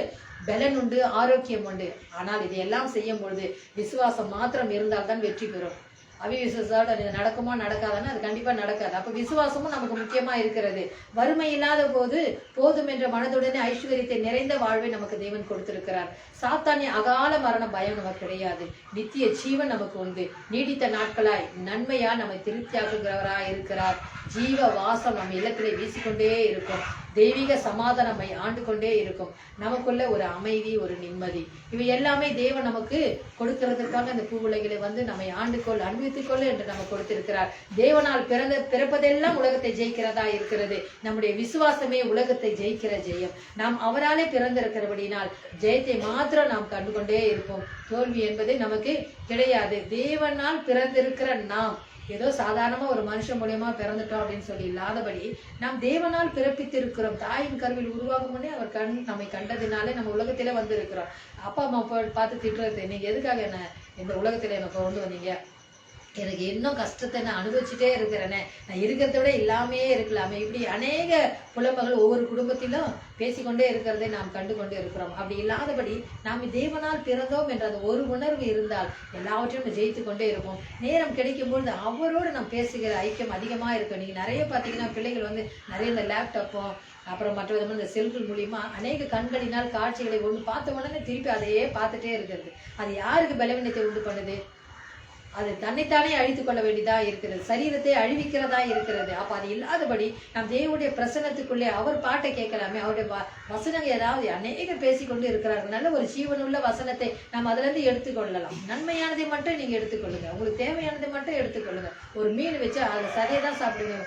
B: பலன் உண்டு, ஆரோக்கியம் உண்டு. ஆனால் இதையெல்லாம் செய்யும் பொழுது விசுவாசம் மாத்திரம் இருந்தால்தான் வெற்றி பெறும். அவிசுவாசத்தோட இது நடக்குமா நடக்காதுன்னா அது கண்டிப்பா நடக்காது. அப்ப விசுவாசமும் நமக்கு முக்கியமா இருக்கிறது. வறுமை இல்லாத போது போதும் என்ற மனதுடனே ஐஸ்வர்யத்தை நிறைந்த வாழ்வை நமக்கு தேவன் கொடுத்திருக்கிறார். சாத்தானிய அகால மரண பயம் நமக்கு கிடையாது. நித்திய ஜீவன் நமக்கு உண்டு. நீடித்த நாட்களாய் நன்மையா நம்மை திருப்தியாக்குகிறவராய் இருக்கிறார். ஜீவ வாசம் நம்ம இல்லத்திலே வீசிக்கொண்டே இருக்கும். தெய்வீக சமாதானம் நம்மை ஆண்டு கொண்டே இருக்கும். நமக்குள்ள ஒரு அமைதி, ஒரு நிம்மதி, இவை எல்லாமே தேவன் நமக்கு கொடுக்கிறதுக்காக இந்த பூவுலகிலே வந்து நம்மை ஆண்டுகொள் அனுபவித்துக்கொள் என்று நம்ம கொடுத்திருக்கிறார். தேவனால் பிறப்பதெல்லாம் உலகத்தை ஜெயிக்கிறதா இருக்கிறது. நம்முடைய விசுவாசமே உலகத்தை ஜெயிக்கிற ஜெயம். நாம் அவராலே பிறந்திருக்கிறபடினால் ஜெயத்தை மாத்திரம் நாம் கண்டுகொண்டே இருப்போம். தோல்வி என்பது நமக்கு கிடையாது. தேவனால் பிறந்திருக்கிற நாம் ஏதோ சாதாரணமா ஒரு மனுஷன் மூலியமா பிறந்துட்டோம் அப்படின்னு சொல்லி இல்லாதபடி நாம் தேவனால் பிறப்பித்திருக்கிறோம். தாயின் கருவில் உருவாகும் முன்னே அவர் நம்மை கண்டதினாலே நம்ம உலகத்திலே வந்து இருக்கிறோம். அப்பா அம்மா பார்த்து திட்டுறது, நீங்க எதுக்காக என்ன இந்த உலகத்துல என்ன கொண்டு வந்தீங்க, எனக்கு இன்னும் கஷ்டத்தை நான் அனுபவிச்சுட்டே இருக்கிறேனே, நான் இருக்கிறத விட இல்லாமே இருக்கலாமே, இப்படி அநேக புலம்புகள் ஒவ்வொரு குடும்பத்திலும் பேசிக்கொண்டே இருக்கிறதை நாம் கண்டு கொண்டு இருக்கிறோம். அப்படி இல்லாதபடி நாம் தேவனால் பிறந்தோம் என்ற அந்த ஒரு உணர்வு இருந்தால் எல்லாவற்றையும் நம்ம ஜெயித்து கொண்டே இருப்போம். நேரம் கிடைக்கும் பொழுது அவரோடு நாம் பேசுகிற ஐக்கியம் அதிகமா இருக்கும். நீங்க நிறைய பார்த்தீங்கன்னா பிள்ளைகள் வந்து நிறைய இந்த லேப்டாப்பும் அப்புறம் மற்ற விதமான இந்த செல்கள் மூலியமா அநேக கண்களினால் காட்சிகளை ஒன்று பார்த்த உடனே திருப்பி அதையே பார்த்துட்டே இருக்கிறது. அது யாருக்கு பலவீனத்தை உண்டு பண்ணுது? அது தன்னைத்தானே அழித்துக் கொள்ள வேண்டியதா இருக்கிறது, சரீரத்தை அழிவிக்கிறதா இருக்கிறது. அப்ப அது இல்லாதபடி நம் தேவனுடைய பிரசன்னத்துக்குள்ளே அவர் பாட்டை கேட்கலாமே. அவருடைய வசனங்கள் ஏதாவது அநேகர் பேசிக்கொண்டு இருக்கிறார்கள். நல்ல ஒரு ஜீவனுள்ள வசனத்தை நம்ம அதுல இருந்து எடுத்துக்கொள்ளலாம். நன்மையானதை மட்டும் நீங்க எடுத்துக்கொள்ளுங்க, உங்களுக்கு தேவையானதை மட்டும் எடுத்துக்கொள்ளுங்க. ஒரு மீன் வச்சு அதுல சதையை தான் சாப்பிடுங்க,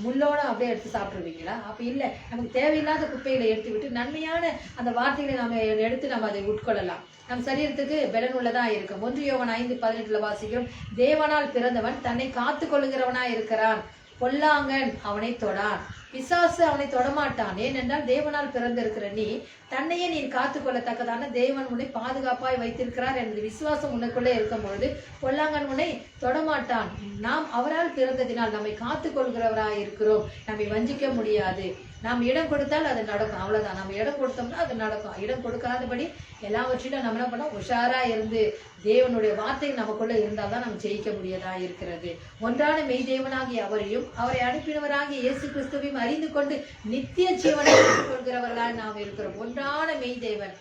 B: முள்ளோட அப்படியே எடுத்து சாப்பிடுவீங்களா? அப்ப இல்ல, நமக்கு தேவையில்லாத குப்பைகளை எடுத்து விட்டு நன்மையான அந்த வார்த்தைகளை நம்ம எடுத்து நம்ம அதை உட்கொள்ளலாம். நம் சரீரத்துக்கு பலன் உள்ளதா இருக்கும். 1 யோவான் 5:18 வாசிக்கிறோம், தேவனால் பிறந்தவன் தன்னை காத்து கொள்ளுகிறவனா இருக்கிறான், பொல்லாங்கன் அவனை தொடான், பிசாசு அவனை தொடமாட்டான். ஏனென்றால் தேவனால் பிறந்திருக்கிற நீ தன்னையே நீ காத்துக்கொள்ளத்தக்கதான தேவன் உன்னை பாதுகாப்பாய் வைத்திருக்கிறார் என்பது விசுவாசம் உனக்குள்ளே இருக்கும் பொழுது பொல்லாங்கன் உன்னை தொடமாட்டான். நாம் அவரால் பிறந்ததினால் நம்மை காத்துக் கொள்கிறவராய் இருக்கிறோம். நம்மை வஞ்சிக்க முடியாது. நாம் இடம் கொடுத்தால் அது நடக்கும், அவ்வளவுதான். நம்ம இடம் கொடுத்தோம்னா அது நடக்கும். இடம் கொடுக்காதபடி எல்லாவற்றிலும் நம்ம என்ன பண்ணோம், உஷாரா இருந்து தேவனுடைய வார்த்தை நமக்குள்ள இருந்தால்தான் நம்ம ஜெயிக்க முடியதா இருக்கிறது. ஒன்றான மெய் தேவனாகிய அவரையும் அவரை அனுப்பினவராகிய இயேசு கிறிஸ்துவையும் அறிந்து கொண்டு நித்திய ஜீவனை பெற்றுக் கொள்கிறவர்களாய் நாம் இருக்கிறோம். ஒன்றான மெய் தேவன்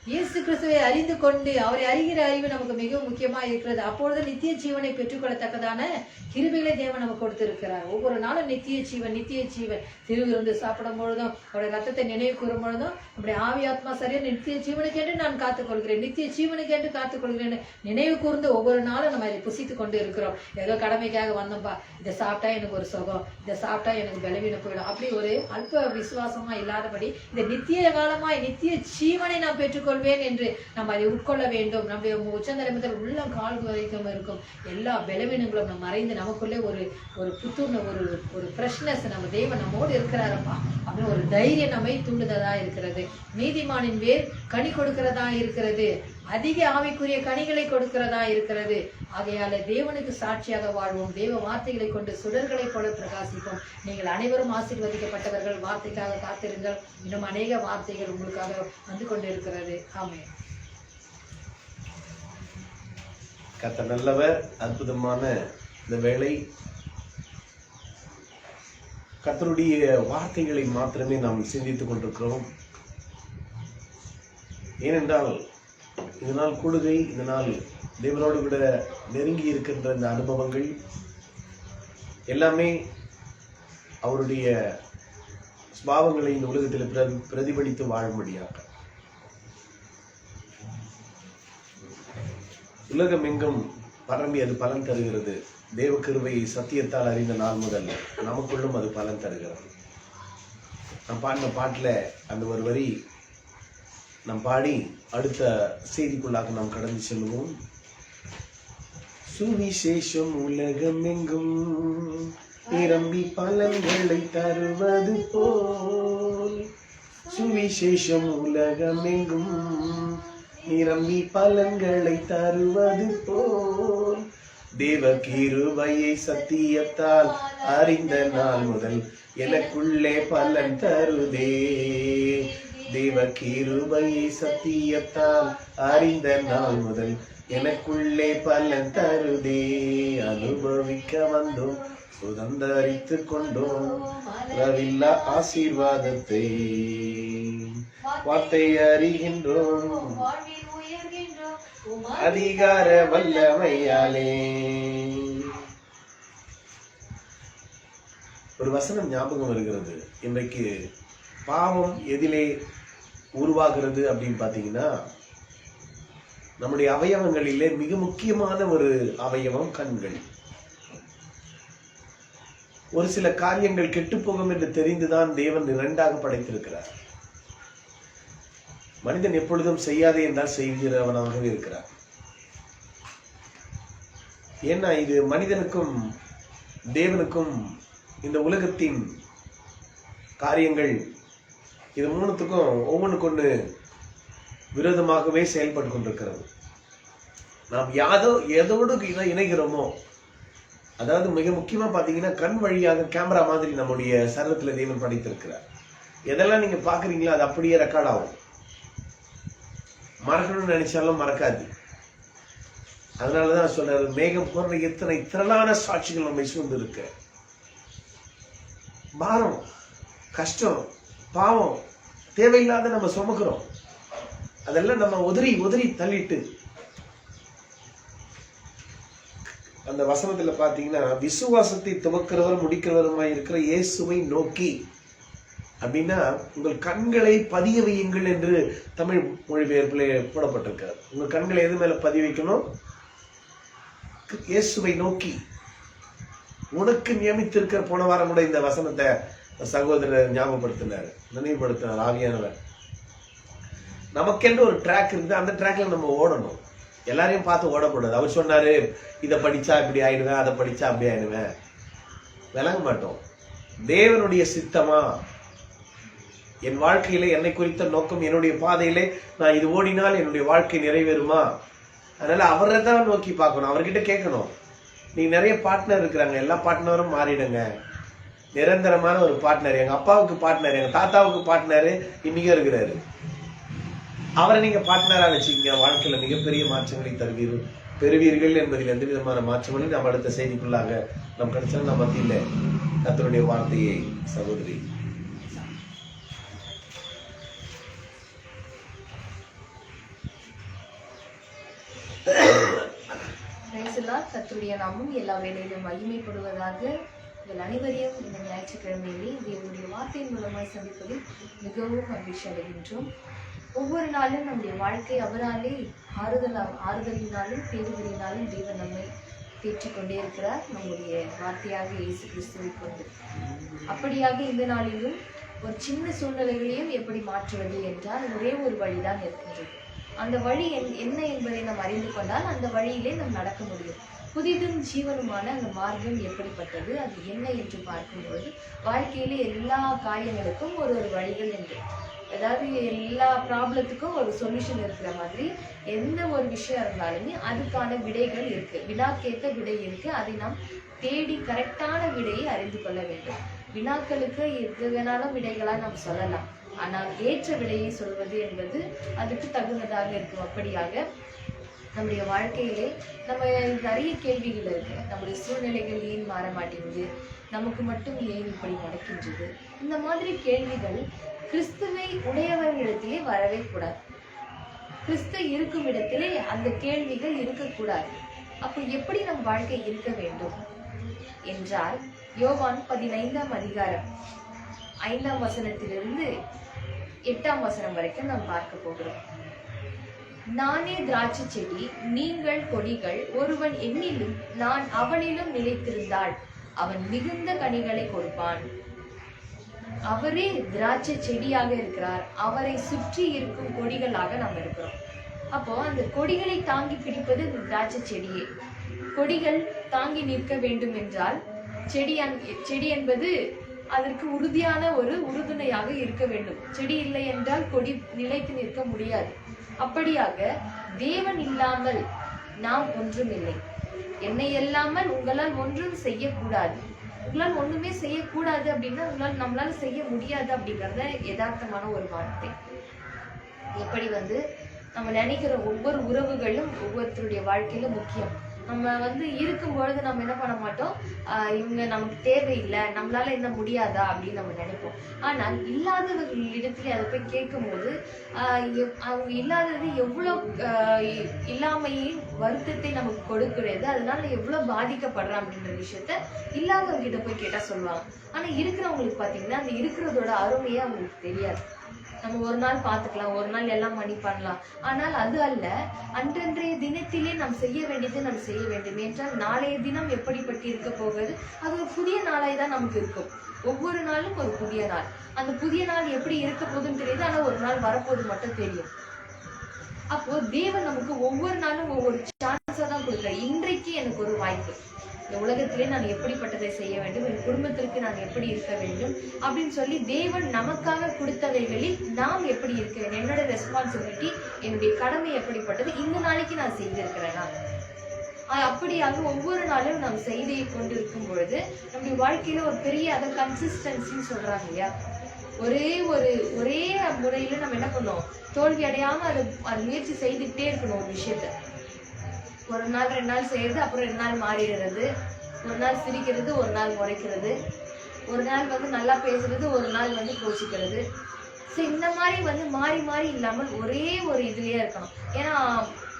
B: இயேசு கிறிஸ்துவை அறிந்து கொண்டு அவரை அறிகிற அறிவு நமக்கு மிகவும் முக்கியமா இருக்கிறது. அப்பொழுது நித்திய ஜீவனை பெற்றுக்கொள்ளத்தக்கதான கிருபைகளை தேவன் நமக்கு கொடுத்திருக்கிறார். ஒவ்வொரு நாளும் நித்திய ஜீவன் நித்திய ஜீவன். திருவிருந்து சாப்பிடும் பொழுதும் அவருடைய ரத்தத்தை நினைவு கூறும் பொழுதும் நம்முடைய ஆவி ஆத்மா சரியா நித்திய ஜீவனுக்கென்று நான் காத்துக்கொள்கிறேன், நித்திய ஜீவனுக்கென்று காத்துக்கொள்கிறேன் நினைவு கூர்ந்து ஒவ்வொரு நாளும் நம்ம அதை புசித்து கொண்டு இருக்கிறோம். ஏதோ கடமைக்காக வந்தோம்பா, இதை சாப்பிட்டா எனக்கு ஒரு சுகம், இதை சாப்பிட்டா எனக்கு பலவீனம் போயிடும், அப்படி ஒரு அல்ப விசுவாசமா இல்லாதபடி இந்த நித்திய காலமாய் நித்திய ஜீவனை நாம் பெற்றுக்கொள்வேன் என்று நம்ம அதை உட்கொள்ள வேண்டும். நம்முடைய உச்சந்தலை முதல் உள்ளம் கால் வரைக்கும் இருக்கும் எல்லா பலவீனங்களும் நம்ம மறைந்து நமக்குள்ளே ஒரு புத்துணர்வு, ஒரு ஃப்ரெஷ்னஸ், நம்ம தேவன் நம்மோடு இருக்கிறாரப்பா அப்படின்னு ஒரு தைரியம் நம்மை தூண்டுதலா இருக்கிறது. நீதிமானின் வேர் கனி கொடுக்கிறதா இருக்கிறது, அதிக ஆவிக்குரிய கனிகளை கொடுக்கிறதா இருக்கிறது. ஆகையால தேவனுக்கு சாட்சியாக வாழ்வோம், தேவ வார்த்தைகளை கொண்டு சுடர்களை போல பிரகாசிப்போம். நீங்கள் அனைவரும் ஆசீர்வதிக்கப்பட்டவர்கள். வார்த்தைக்காக காத்திருங்கள், இன்னும் அநேக வார்த்தைகள் உங்களுக்காக வந்து கொண்டு இருக்கிறது. ஆமென்.
A: கர்த்தர் நல்லவர். அற்புதமான இந்த வேளை கர்த்தருடைய வார்த்தைகளை மாத்திரமே நாம் சிந்தித்துக் கொண்டிருக்கிறோம். ஏனென்றால் இந்த நாள் கூடுகை, இந்த நாள் தேவனோடு விட நெருங்கி இருக்கின்ற இந்த அனுபவங்கள் எல்லாமே அவருடைய சுபாவங்களை இந்த உலகத்தில் பிரதிபலித்து வாழும்படியாக உலகம் எங்கும் பரம்பி அது பலன் தருகிறது. தேவ கிருபையை சத்தியத்தால் அறிந்த நாள் முதல் நமக்குள்ளும் அது பலன் தருகிறது. நாம் பாடின பாட்டில் அந்த ஒரு வரி நாம் பாடி அடுத்த செய்திக்குள்ளாக நாம் கடந்து செல்வோம். சுவிசேஷம் உலகம் எங்கும் நிரம்பி பலன்களை தருவது போல், சுவிசேஷம் உலகம் எங்கும் நிரம்பி பலன்களை தருவது போல், தேவ கிருபையை சத்தியத்தால் அறிந்த நாள் முதல் எனக்குள்ளே பலன் தருதே. தேவ கிருபையை சத்தியத்தால் அறிந்த நாள் முதல் எனக்குள்ளே பலன் தருதே. அனுபவிக்க வந்தோம், சுதந்தரித்து கொண்டோம் ரவில்லா ஆசீர்வாதத்தை, வார்த்தை அறிகின்றோம் அதிகார வல்லமையாலே. ஒரு வசனம் ஞாபகம் வருகிறது. இன்றைக்கு பாவம் எதிலே உருவாகிறது அப்படின்னு பார்த்தீங்கன்னா, நம்முடைய அவயவங்களிலே மிக முக்கியமான ஒரு அவயவம் கண்கள். ஒரு சில காரியங்கள் கெட்டுப்போகும் என்று தெரிந்துதான் தேவன் 2ஆக படைத்திருக்கிறார். மனிதன் எப்பொழுதும் செய்யாதே என்றால் செய்கிறவனாகவே இருக்கிறார். ஏன்னா இது மனிதனுக்கும் தேவனுக்கும் இந்த உலகத்தின் காரியங்கள் இது மூணுத்துக்கும் ஒவ்வொன்றுக்கொன்று விரோதமாகவே செயல்பட்டு கொண்டிருக்கிறது. நாம் எதோடு இணைகிறோமோ, அதாவது மிக முக்கியமா பாத்தீங்கன்னா கண் வழியாக கேமரா மாதிரி நம்முடைய சரீரத்துல தேவன் படைத்திருக்கிறார். எதெல்லாம் நீங்க பாக்குறீங்களோ அது அப்படியே ரெக்கார்ட் ஆகும். மறக்கணும்னு நினைச்சாலும் மறக்காது. அதனாலதான் சொல்றாரு, மேகம் போன்ற எத்தனை திரளான சாட்சிகள் நம்மை சூழ்ந்து இருக்கு. பாரம், கஷ்டம், பாவம் தேவையில்லாத நம்ம சுமக்கிறோம். அதெல்லாம் நம்ம உதறி தள்ளிட்டு அந்த வசனத்துல பாத்தீங்கன்னா, விசுவாசத்தை துவக்கிறவர் முடிக்கிறவருமாய் இருக்கிற இயேசுவை நோக்கி அப்படின்னா, உங்கள் கண்களை பதிய வையுங்கள் என்று தமிழ் மொழிபெயர்ப்பிலே போடப்பட்டிருக்கிறது. உங்கள் கண்களை எது மேல பதிய வைக்கணும்? இயேசுவை நோக்கி. உனக்கு நியமித்திருக்கிற, போன வாரம் கூட இந்த வசனத்தை சகோதரர் ஞாபகப்படுத்தினார், நினைவுபடுத்தினார் ஆவியானவர். நமக்கென்று ஒரு ட்ராக் இருந்து அந்த ட்ராக்ல நம்ம ஓடணும். எல்லாரையும் பார்த்து ஓடக்கூடாது. அவர் சொன்னாரு, இதை படிச்சா இப்படி ஆயிடுவேன், அதை படிச்சா அப்படி ஆயிடுவேன், விளங்க மாட்டோம். தேவனுடைய சித்தமா, என் வாழ்க்கையில என்னை குறித்த நோக்கம், என்னுடைய பாதையிலே நான் இது ஓடினால் என்னுடைய வாழ்க்கை நிறைவேறுமா? அதனால அவரை தான் நோக்கி பார்க்கணும், அவர்கிட்ட கேட்கணும். நீ நிறைய பார்ட்னர் இருக்கிறாங்க, எல்லா பார்ட்னரும் மாறிடுங்க. நிரந்தரமான ஒரு பார்ட்னர், எங்க அப்பாவுக்கு பார்ட்னர், எங்க தாத்தாவுக்கு பார்ட்னரு இன்னைக்கும் இருக்கிறாரு. அவரை நீங்க பார்ட்னரா வச்சுக்கீங்க, வாழ்க்கையில மிகப்பெரிய மாற்றங்களை பெறுவீர்கள் என்பதில் எந்த விதமான மாற்றங்களையும் நம்ம அடுத்த செய்திக்குள்ளாக நம் கிடைச்சா நம்ம மத்தியில கர்த்தருடைய வார்த்தையை சகோதரி
D: கர்த்தருடைய நாமம் எல்லா வேலையிலும் மகிமைப்படுவதாக. உங்கள் அனைவரையும் இந்த ஞாயிற்றுக்கிழமையிலே தேவனுடைய வார்த்தையின் மூலமாய் சந்திப்பதில் மிகவும் மகிழ்ச்சி அடைகின்றோம். ஒவ்வொரு நாளும் நம்முடைய வாழ்க்கை அவராலே ஆறுதலினாலும் தேடுதலினாலும் தேவன் நம்மை தேற்றிக்கொண்டே இருக்கிறார், நம்முடைய வார்த்தையாக இயேசு கிறிஸ்துவை கொண்டு. அப்படியாக இந்த நாளிலும் ஒரு சின்ன சூழ்நிலைகளையும் எப்படி மாற்றுவது என்றால் ஒரே ஒரு வழிதான் இருக்கின்றது. அந்த வழி என்ன என்பதை நாம் அறிந்து கொண்டால் அந்த வழியிலே நாம் நடக்க முடியும். புதிதும் ஜீவனுமான அந்த மார்க்கம் எப்படிப்பட்டது, அது என்ன என்று பார்க்கும்போது வாழ்க்கையிலே எல்லா காரியங்களுக்கும் ஒரு வழிகள் என்று, அதாவது எல்லா ப்ராப்ளத்துக்கும் ஒரு சொல்யூஷன் இருக்கிற மாதிரி எந்த ஒரு விஷயம் இருந்தாலுமே அதுக்கான விடைகள் இருக்கு, வினாக்கேற்ற விடை இருக்கு. அதை நாம் தேடி கரெக்டான விடையை அறிந்து கொள்ள வேண்டும். வினாக்களுக்கு எது வேணாலும் விடைகளா நாம் சொல்லலாம், ஆனால் ஏற்ற விடையை சொல்வது என்பது அதுக்கு தகுந்ததாக இருக்கும். அப்படியாக நம்முடைய வாழ்க்கையிலே நம்ம நிறைய கேள்விகள் இருக்கு. நம்முடைய சூழ்நிலைகள் ஏன் மாற மாட்டேங்குது, நமக்கு மட்டும் ஏன் இப்படி நடக்கின்றது, இந்த மாதிரி கேள்விகள் கிறிஸ்துவை உடையவர்களிடத்திலே வரவே கூடாது. கிறிஸ்து இருக்கும் இடத்திலே அந்த கேள்விகள் இருக்கக்கூடாது. அப்போ எப்படி நம் வாழ்க்கை இருக்க வேண்டும் என்றால், யோவான் 15ஆம் அதிகாரம் 5ஆம் வசனத்திலிருந்து 8ஆம் வசனம் வரைக்கும் நாம் பார்க்க போகிறோம். நானே திராட்சை செடி, நீங்கள் கொடிகள். ஒருவன் என்னிலும் நான் அவனிலும் நிலைத்திருந்தால் அவன் மிகுந்த கனிகளை கொடுப்பான். அவரே திராட்சை செடியாக இருக்கிறார், அவரை சுற்றி இருக்கும் கொடிகளாக நாம் இருக்கிறோம். அப்போ அந்த கொடிகளை தாங்கி பிடிப்பது இந்த திராட்சை செடியே. கொடிகள் தாங்கி நிற்க வேண்டும் என்றால் செடி என்பது அதற்கு உறுதியான ஒரு உறுதுணையாக இருக்க வேண்டும். செடி இல்லை என்றால் கொடி நிலைத்து நிற்க முடியாது. அப்படியாக தேவன் இல்லாமல் நாம் ஒன்றும் இல்லை. என்னை இல்லாமல் உங்களால் ஒன்றும் செய்யக்கூடாது. உங்களால் ஒண்ணுமே செய்யக்கூடாது அப்படின்னா நம்மளால செய்ய முடியாது அப்படிங்கறத யதார்த்தமான ஒரு வார்த்தை. எப்படி நம்ம நினைக்கிற ஒவ்வொரு உறவுகளும் ஒவ்வொருத்தருடைய வாழ்க்கையில முக்கியம். நம்ம இருக்கும் பொழுது நம்ம என்ன பண்ண மாட்டோம், இவங்க நமக்கு தேவையில்லை, நம்மளால என்ன முடியாதா அப்படின்னு நம்ம நினைப்போம். ஆனால் இல்லாதவர்களிடத்துல அதை போய் கேட்கும் போது அவங்க இல்லாதது எவ்வளவு இல்லாமையின் வருத்தத்தை நமக்கு கொடுக்கிறது, அதனால எவ்வளவு பாதிக்கப்படுறான் அப்படின்ற விஷயத்த இல்லாதவங்க கிட்ட போய் கேட்டா சொல்லுவாங்க. ஆனா இருக்கிறவங்களுக்கு பாத்தீங்கன்னா அந்த இருக்கிறதோட அருமையே அவங்களுக்கு தெரியாது. நம்ம ஒரு நாள் பார்த்துக்கலாம், ஒரு நாள் எல்லாம் மணி பண்ணலாம், ஆனால் அது அல்ல. அன்றன்றைய தினத்திலே நாம் செய்ய வேண்டியது நாம் செய்ய வேண்டும் என்றால் நாளைய தினம் எப்படிப்பட்டு இருக்க போகிறது, அது ஒரு புதிய நாளாய் தான் நமக்கு இருக்கும். ஒவ்வொரு நாளும் ஒரு புதிய நாள். அந்த புதிய நாள் எப்படி இருக்க போதுன்னு தெரியுது, ஆனா ஒரு நாள் வரப்போது மட்டும் தெரியும். அப்போ தேவன் நமக்கு ஒவ்வொரு நாளும் ஒவ்வொரு சான்ஸா தான் கொடுக்குறார். இன்றைக்கு எனக்கு ஒரு வாய்ப்பு, இந்த உலகத்திலே நான் எப்படிப்பட்டதை செய்ய வேண்டும், என் குடும்பத்திற்கு நான் எப்படி இருக்க வேண்டும் அப்படின்னு சொல்லி தேவன் நமக்காக கொடுத்தவைகளில் நாம் எப்படி இருக்க வேண்டும், என்னோட ரெஸ்பான்சிபிலிட்டி, என்னுடைய கடமை எப்படிப்பட்டது, இந்த நாளைக்கு நான் செய்திருக்கிறேனா. அப்படியாக ஒவ்வொரு நாளும் நாம் செய்தியை கொண்டு இருக்கும் பொழுது நம்முடைய வாழ்க்கையில ஒரு பெரிய அதை கன்சிஸ்டன்சின்னு சொல்றாங்க இல்லையா, ஒரே முறையில நம்ம என்ன பண்ணோம், தோல்வி அடையாம அதை முயற்சி செய்துட்டே இருக்கணும். ஒரு விஷயத்த ஒரு நாள் 2 நாள் செய்யறது, அப்புறம் 2 நாள் மாறிடுறது, ஒரு நாள் சிரிக்கிறது, ஒரு நாள் முறைக்கிறது, ஒரு நாள் நல்லா பேசுறது, ஒரு நாள் கோச்சிக்கிறது. ஸோ இந்த மாதிரி மாறி மாறி இல்லாமல் ஒரே ஒரு இதுலயே இருக்கணும். ஏன்னா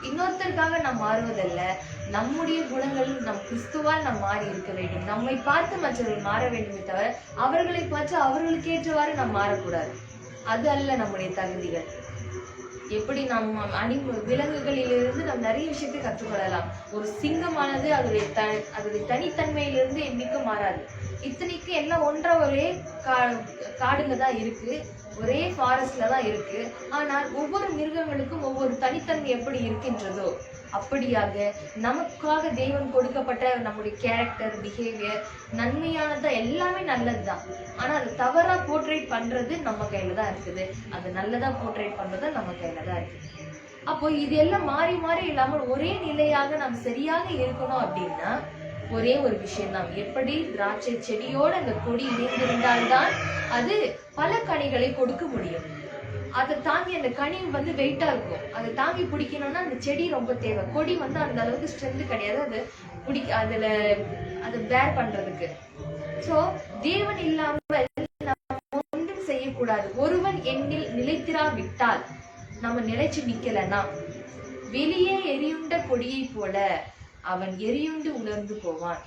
D: இன்னொருத்தருக்காக நாம் மாறுவதில்லை, நம்முடைய குணங்கள் நம் கிறிஸ்துவால் நாம் மாறி இருக்க வேண்டும். நம்மை பார்த்து மற்றவர்கள் மாற வேண்டுமே தவிர அவர்களை பார்த்து அவர்களுக்கு ஏற்றவாறு நாம் மாறக்கூடாது. அது அல்ல நம்முடைய தகுதிகள். எப்படி நம்ம விலங்குகளிலிருந்து நாம் நிறைய விஷயத்தை கற்றுக்கொள்ளலாம். ஒரு சிங்கமானது அதோடைய தனித்தன்மையிலிருந்து என்னைக்கும் மாறாது. இத்தனைக்கு எல்லாம் ஒன்றா ஒரே காடுல தான் இருக்கு, ஒரே ஃபாரஸ்ட்ல தான் இருக்கு. ஆனால் ஒவ்வொரு மிருகங்களுக்கும் ஒவ்வொரு தனித்தன்மை எப்படி இருக்கின்றதோ அப்படியாக நமக்காக தேவன் கொடுக்கப்பட்ட நம்முடைய கேரக்டர், பிஹேவியர் நன்மையானதான், எல்லாமே நல்லதுதான். ஆனா அது தவறா போர்ட்ரேட் பண்றது நம்ம கையில தான் இருக்குது, அது நல்லதா போர்ட்ரேட் பண்றது நம்ம கையில தான் இருக்குது. அப்போ இது எல்லாம் மாறி மாறி இல்லாமல் ஒரே நிலையாக நாம் சரியாக இருக்கணும் அப்படின்னா ஒரே ஒரு விஷயம் தான். எப்படி திராட்சை செடியோட அந்த கொடி இணைந்திருந்தால்தான் அது பல கனிகளை கொடுக்க முடியும். அதை தாங்கி அந்த கனி வெயிட்டா இருக்கும், அதை தாங்கி பிடிக்கணும்னா அந்த செடி ரொம்ப தேவை. கொடி அந்த அளவுக்கு ஸ்ட்ரென்த் கிடையாது அது அதை பேர் பண்றதுக்கு. சோ தேவன் இல்லாமல் நம்ம ஒன்றும் செய்யக்கூடாது. ஒருவன் என்னில் நிலைத்திராவிட்டால், நம்ம நிலைச்சு நிக்கலன்னா வெளியே எரியுண்ட கொடியை போல அவன் எரியுண்டு உணர்ந்து போவான்.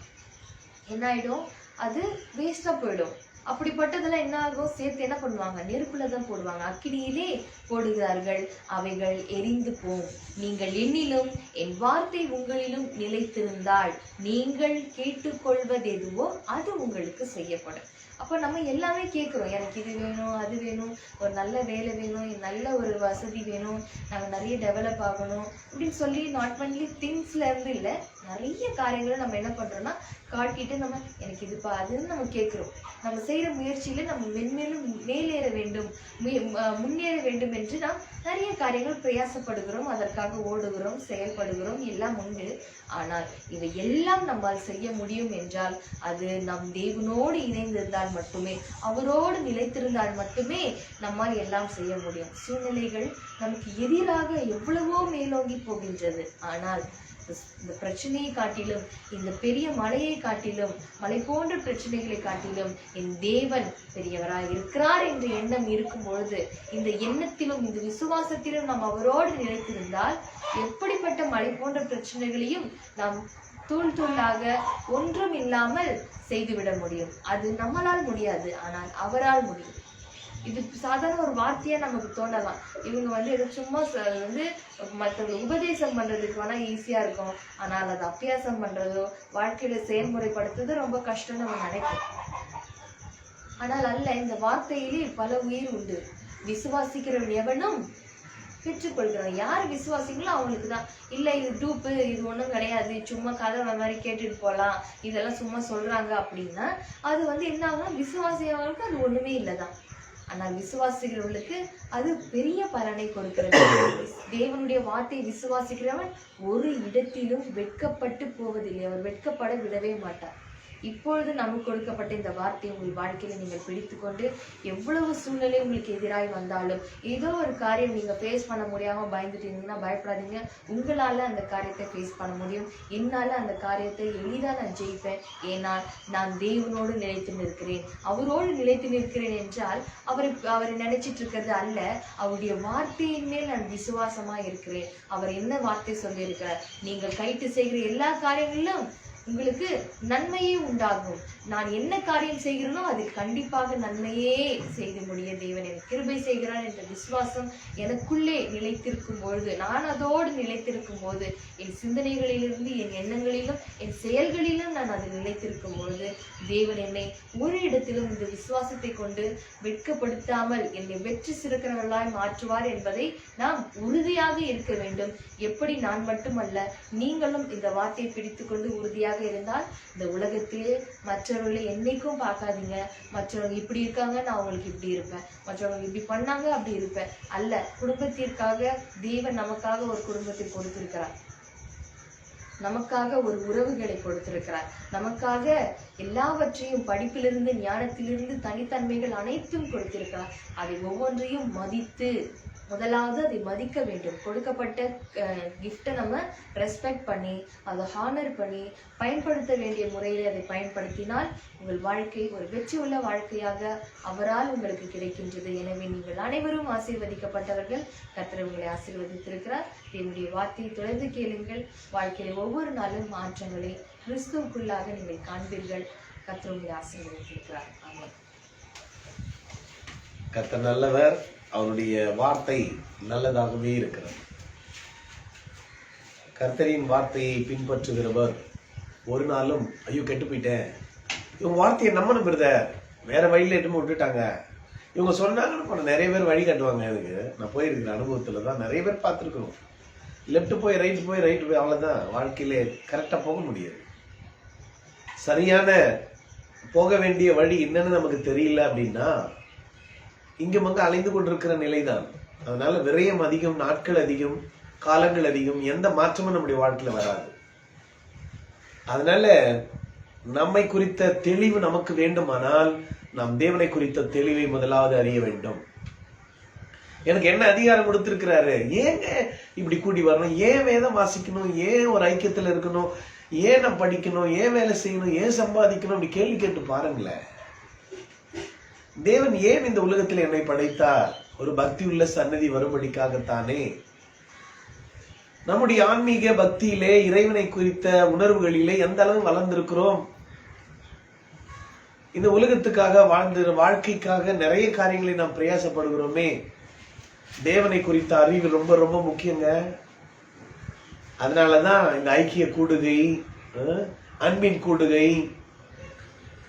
D: என்ன ஆயிடும்? அது வேஸ்டா போயிடும். அப்படிப்பட்டதெல்லாம் என்ன ஆகும்? சேர்த்து என்ன பண்ணுவாங்க? நெருப்புலதான் போடுவாங்க, அக்கினியிலே போடுகிறார்கள், அவைகள் எரிந்து போம். நீங்கள் என்னிலும் என் வார்த்தை உங்களிலும் நிலைத்திருந்தால் நீங்கள் கேட்டுக்கொள்வது எதுவோ அது உங்களுக்கு செய்யப்படும். அப்போ நம்ம எல்லாமே கேட்குறோம், எனக்கு இது வேணும், அது வேணும், ஒரு நல்ல வேலை வேணும், நல்ல ஒரு வசதி வேணும், நாங்கள் நிறைய டெவலப் ஆகணும் அப்படின்னு சொல்லி நாட் ஒன்லி திங்ஸ்ல இருந்து இல்லை, நிறைய காரியங்களை நம்ம என்ன பண்றோம்னா காட்டிட்டு நம்ம எனக்கு இதுப்பா அதுன்னு நம்ம கேட்குறோம். நம்ம செய்யற முயற்சியில நம்ம மென்மேலும் மேலேற வேண்டும், முன்னேற வேண்டும் என்று நாம் நிறைய காரியங்கள் பிரயாசப்படுகிறோம், அதற்காக ஓடுகிறோம், செயல்படுகிறோம், எல்லாம் உண்டு. ஆனால் இவை எல்லாம் நம்மால் செய்ய முடியும் என்றால் அது நம் தேவனோடு இணைந்திருந்தால் மட்டுமே, அவரோடு நிலைத்திருந்தால் மட்டுமே நம்மால் எல்லாம் செய்ய முடியும். சூழ்நிலைகள் நமக்கு எதிராக எவ்வளவோ மேலோங்கி போகின்றது. ஆனால் இந்த பிரச்சனையை காட்டிலும், இந்த பெரிய மலையை காட்டிலும், மலை போன்ற பிரச்சனைகளை காட்டிலும் என் தேவன் பெரியவராய் இருக்கிறார் என்ற எண்ணம் இருக்கும் பொழுது, இந்த எண்ணத்திலும் இந்த விசுவாசத்திலும் நாம் அவரோடு நிலைத்திருந்தால் எப்படிப்பட்ட மலை போன்ற பிரச்சனைகளையும் நாம் தூள் தூளாக ஒன்றும் இல்லாமல் செய்துவிட முடியும். அது நம்மளால் முடியாது, ஆனால் அவரால் முடியும். இது சாதாரண ஒரு வார்த்தையா நமக்கு தோணலாம். இவங்க ஏதோ சும்மா மற்றவங்க உபதேசம் பண்றதுக்கு வேணா ஈஸியா இருக்கும், ஆனால் அது அபியாசம் பண்றதோ வாழ்க்கையில செயல்முறைப்படுத்துறது ரொம்ப கஷ்டம் நம்ம நினைப்போம். ஆனால் அல்ல, இந்த வார்த்தையிலே பல உயிர் உண்டு. விசுவாசிக்கிறவன் எவனும் பெற்றுக்கொள்கிறோம். யார் விசுவாசிங்களோ அவங்களுக்கு தான். இல்லை இது டூப்பு, இது ஒன்றும் கிடையாது, சும்மா கதை மாதிரி கேட்டுட்டு போகலாம், இதெல்லாம் சும்மா சொல்றாங்க அப்படின்னா அது என்ன ஆகும்? விசுவாசியவர்களுக்கு அது ஒண்ணுமே இல்லைதான். ஆனால் விசுவாசிக்கிறவர்களுக்கு அது பெரிய பலனை கொடுக்கிறது. தேவனுடைய வார்த்தையை விசுவாசிக்கிறவன் ஒரு இடத்திலும் வெட்கப்பட்டு போவதில்லை, அவர் வெட்கப்பட விடவே மாட்டார். இப்பொழுது நமக்கு கொடுக்கப்பட்ட இந்த வார்த்தையை உங்கள் வாழ்க்கையில நீங்கள் பிடித்துக்கொண்டு, எவ்வளவு சூழ்நிலை உங்களுக்கு எதிராய் வந்தாலும், ஏதோ ஒரு காரியம் நீங்க ஃபேஸ் பண்ண முடியாம பயந்துட்டீங்கன்னா பயப்படாதீங்க. உங்களால அந்த காரியத்தை ஃபேஸ் பண்ண முடியும். என்னால அந்த காரியத்தை எளிதா நான் ஜெயிப்பேன். ஏனால் நான் தேவனோடு நிலைத்து நிற்கிறேன். அவரோடு நிலைத்து நிற்கிறேன் என்றால் அவரை நினைச்சிட்டு இருக்கிறது அல்ல, அவருடைய வார்த்தையின் மேல் நான் விசுவாசமா இருக்கிறேன். அவர் என்ன வார்த்தை சொல்லி இருக்கிறார்? நீங்கள் கைட்டு செய்கிற எல்லா காரியங்களிலும் உங்களுக்கு நன்மையே உண்டாகும். நான் என்ன காரியம் செய்கிறேனோ அதில் கண்டிப்பாக நன்மையே செய்து முடிய தேவன் எனக்கு கிருபை செய்கிறான் என்ற விசுவாசம் எனக்குள்ளே நிலைத்திருக்கும் பொழுது, நான் அதோடு நிலைத்திருக்கும் போது, என் சிந்தனைகளிலிருந்து என் எண்ணங்களிலும் என் செயல்களிலும் நான் அதில் நிலைத்திருக்கும் பொழுது, தேவன் என்னை ஒரு இடத்திலும் இந்த விசுவாசத்தை கொண்டு வெட்கப்படுத்தாமல் என்னை வெற்றி சிறக்கிறவர்களாய் மாற்றுவார் என்பதை நாம் உறுதியாக இருக்க வேண்டும். எப்படி நான் மட்டுமல்ல, நீங்களும் இந்த வார்த்தையை பிடித்துக்கொண்டு உறுதியாக இருந்தால் இந்த உலகத்திலே மற்றவர்களை என்னைக்கும் பார்க்காதீங்க. மற்றவங்க இப்படி இருக்காங்க, நான் அவங்களுக்கு இப்படி இருப்பேன், மற்றவங்க இப்படி பண்ணாங்க அப்படி இருப்பேன் அல்ல. குடும்பத்திற்காக தேவன் நமக்காக ஒரு குடும்பத்தை கொடுத்திருக்கிறார், நமக்காக ஒரு உறவுகளை கொடுத்திருக்கிறார், நமக்காக எல்லாவற்றையும் படிப்பிலிருந்து ஞானத்திலிருந்து தனித்தன்மைகள் அனைத்தும் கொடுத்திருக்கிறார். அதை ஒவ்வொன்றையும் மதித்து முதலாவது அதை மதிக்க வேண்டும். கொடுக்கப்பட்ட கிஃப்டை நம்ம ரெஸ்பெக்ட் பண்ணி அதை ஹானர் பண்ணி பயன்படுத்த வேண்டிய முறையில் அதை பயன்படுத்தினால் உங்கள் வாழ்க்கை ஒரு வெற்றி உள்ள வாழ்க்கையாக அவரால் உங்களுக்கு கிடைக்கின்றது. எனவே நீங்கள் அனைவரும் ஆசீர்வதிக்கப்பட்டவர்கள். கர்த்தர் உங்களை ஆசீர்வதித்திருக்கிறார். என்னுடைய வார்த்தையை தொடர்ந்து கேளுங்கள். வாழ்க்கையில் ஒவ்வொரு நாளும் மாற்றங்களை கிறிஸ்துவுக்குள்ளாக நீங்கள் காண்பீர்கள். கர்த்தர் உங்களை ஆசீர்வதித்திருக்கிறார். ஆமென்.
A: கர்த்தர் நல்லவர், அவருடைய வார்த்தை நல்லதாகவே இருக்கிறது. கர்த்தரின் வார்த்தையை பின்பற்றுகிறவர் ஒரு நாளும் ஐயோ கெட்டு போயிட்டேன், இவங்க வார்த்தையை நம்பணும் பிரதர், வேற வழியில எட்டுமே விட்டுட்டாங்க, இவங்க சொன்னாங்கன்னு நிறைய பேர் வழி காட்டுவாங்க. எனக்கு நான் போயிருக்கிற அனுபவத்துல தான் நிறைய பேர் பார்த்துருக்கணும். லெஃப்ட் போய் ரைட் போய் ரைட் போய் அவ்வளவுதான். வாழ்க்கையில கரெக்டா போக முடியாது. சரியான போக வேண்டிய வழி என்னன்னு நமக்கு தெரியல அப்படின்னா இங்கும் அங்க அலைந்து கொண்டிருக்கிற நிலைதான். அதனால விரயம் அதிகம், நாட்கள் அதிகம், காலங்கள் அதிகம், எந்த மாற்றமும் நம்முடைய வாழ்க்கையில வராது. அதனால நம்மை குறித்த தெளிவு நமக்கு வேண்டுமானால் நாம் தேவனை குறித்த தெளிவை முதலாவது அறிய வேண்டும். எனக்கு என்ன அதிகாரம் கொடுத்திருக்கிறாரு, ஏங்க இப்படி கூடி வரணும், ஏன் வேதம் வாசிக்கணும், ஏன் ஒரு ஐக்கியத்துல இருக்கணும், ஏன் நான் படிக்கணும், ஏன் வேலை செய்யணும், ஏன் சம்பாதிக்கணும், அப்படி கேள்வி கேட்டு பாருங்களேன். தேவன் ஏன் இந்த உலகத்தில் என்னை படைத்தார்? ஒரு பக்தி உள்ள சன்னதி வரும்படிக்காகத்தானே. நம்முடைய ஆன்மீக பக்தியிலே இறைவனை குறித்த உணர்வுகளிலே எந்த அளவு வளர்ந்திருக்கிறோம்? இந்த உலகத்துக்காக வாழ்க்கைக்காக நிறைய காரியங்களை நாம் பிரயாசப்படுகிறோமே. தேவனை குறித்த அறிவு ரொம்ப ரொம்ப முக்கியங்க. அதனாலதான் இந்த ஐக்கிய கூடுகை, அன்பின் கூடுகை,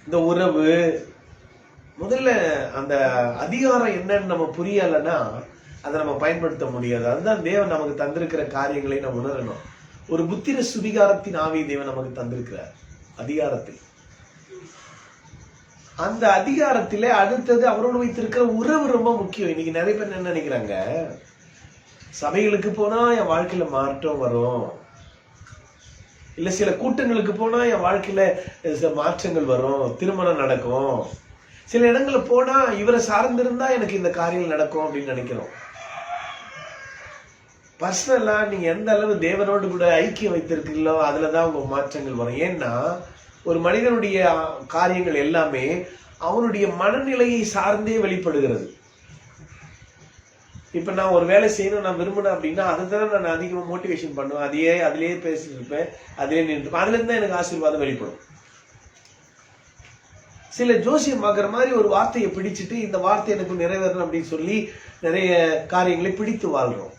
A: இந்த உறவு, முதல்ல அந்த அதிகாரம் என்னன்னு நம்ம புரியலைன்னா அதை நம்ம பயன்படுத்த முடியாது. அதுதான் தேவன் நமக்கு தந்திருக்கிற காரியங்களை நம்ம உணரணும். ஒரு புத்திர சுவிகாரத்தின் ஆவி தேவன் நமக்கு தந்திருக்கிறார் அதிகாரத்தில். அந்த அதிகாரத்திலே அடுத்தது அவரோடு வைத்திருக்கிற உறவு ரொம்ப முக்கியம். இன்னைக்கு நிறைய பேர் என்ன நினைக்கிறாங்க, சபைகளுக்கு போனா என் வாழ்க்கையில மாற்றம் வரும், இல்ல சில கூட்டங்களுக்கு போனா என் வாழ்க்கையில மாற்றங்கள் வரும், திருமணம் நடக்கும், சில இடங்கள்ல போனா இவரை சார்ந்திருந்தா எனக்கு இந்த காரியங்கள் நடக்கும் அப்படின்னு நினைக்கிறோம். பர்சனலா நீங்க எந்த அளவு தேவனோடு கூட ஐக்கியம் வைத்திருக்கீங்களோ அதுலதான் உங்க மாற்றங்கள் வரும். ஏன்னா ஒரு மனிதனுடைய காரியங்கள் எல்லாமே அவனுடைய மனநிலையை சார்ந்தே வெளிப்படுகிறது. இப்ப நான் ஒரு வேலை செய்யணும் நான் விரும்பினேன் அப்படின்னா அதை தானே நான் அதிகமா மோட்டிவேஷன் பண்ணுவேன், அதிலேயே பேசிட்டு இருப்பேன், அதிலே நின்று அதுல இருந்து எனக்கு ஆசீர்வாதம் வெளிப்படும். சில ஜோசியம் பார்க்குற மாதிரி ஒரு வார்த்தையை பிடிச்சிட்டு இந்த வார்த்தை எனக்கு நிறைவேறணும் அப்படின்னு சொல்லி நிறைய காரியங்களை பிடித்து வாழ்றோம்.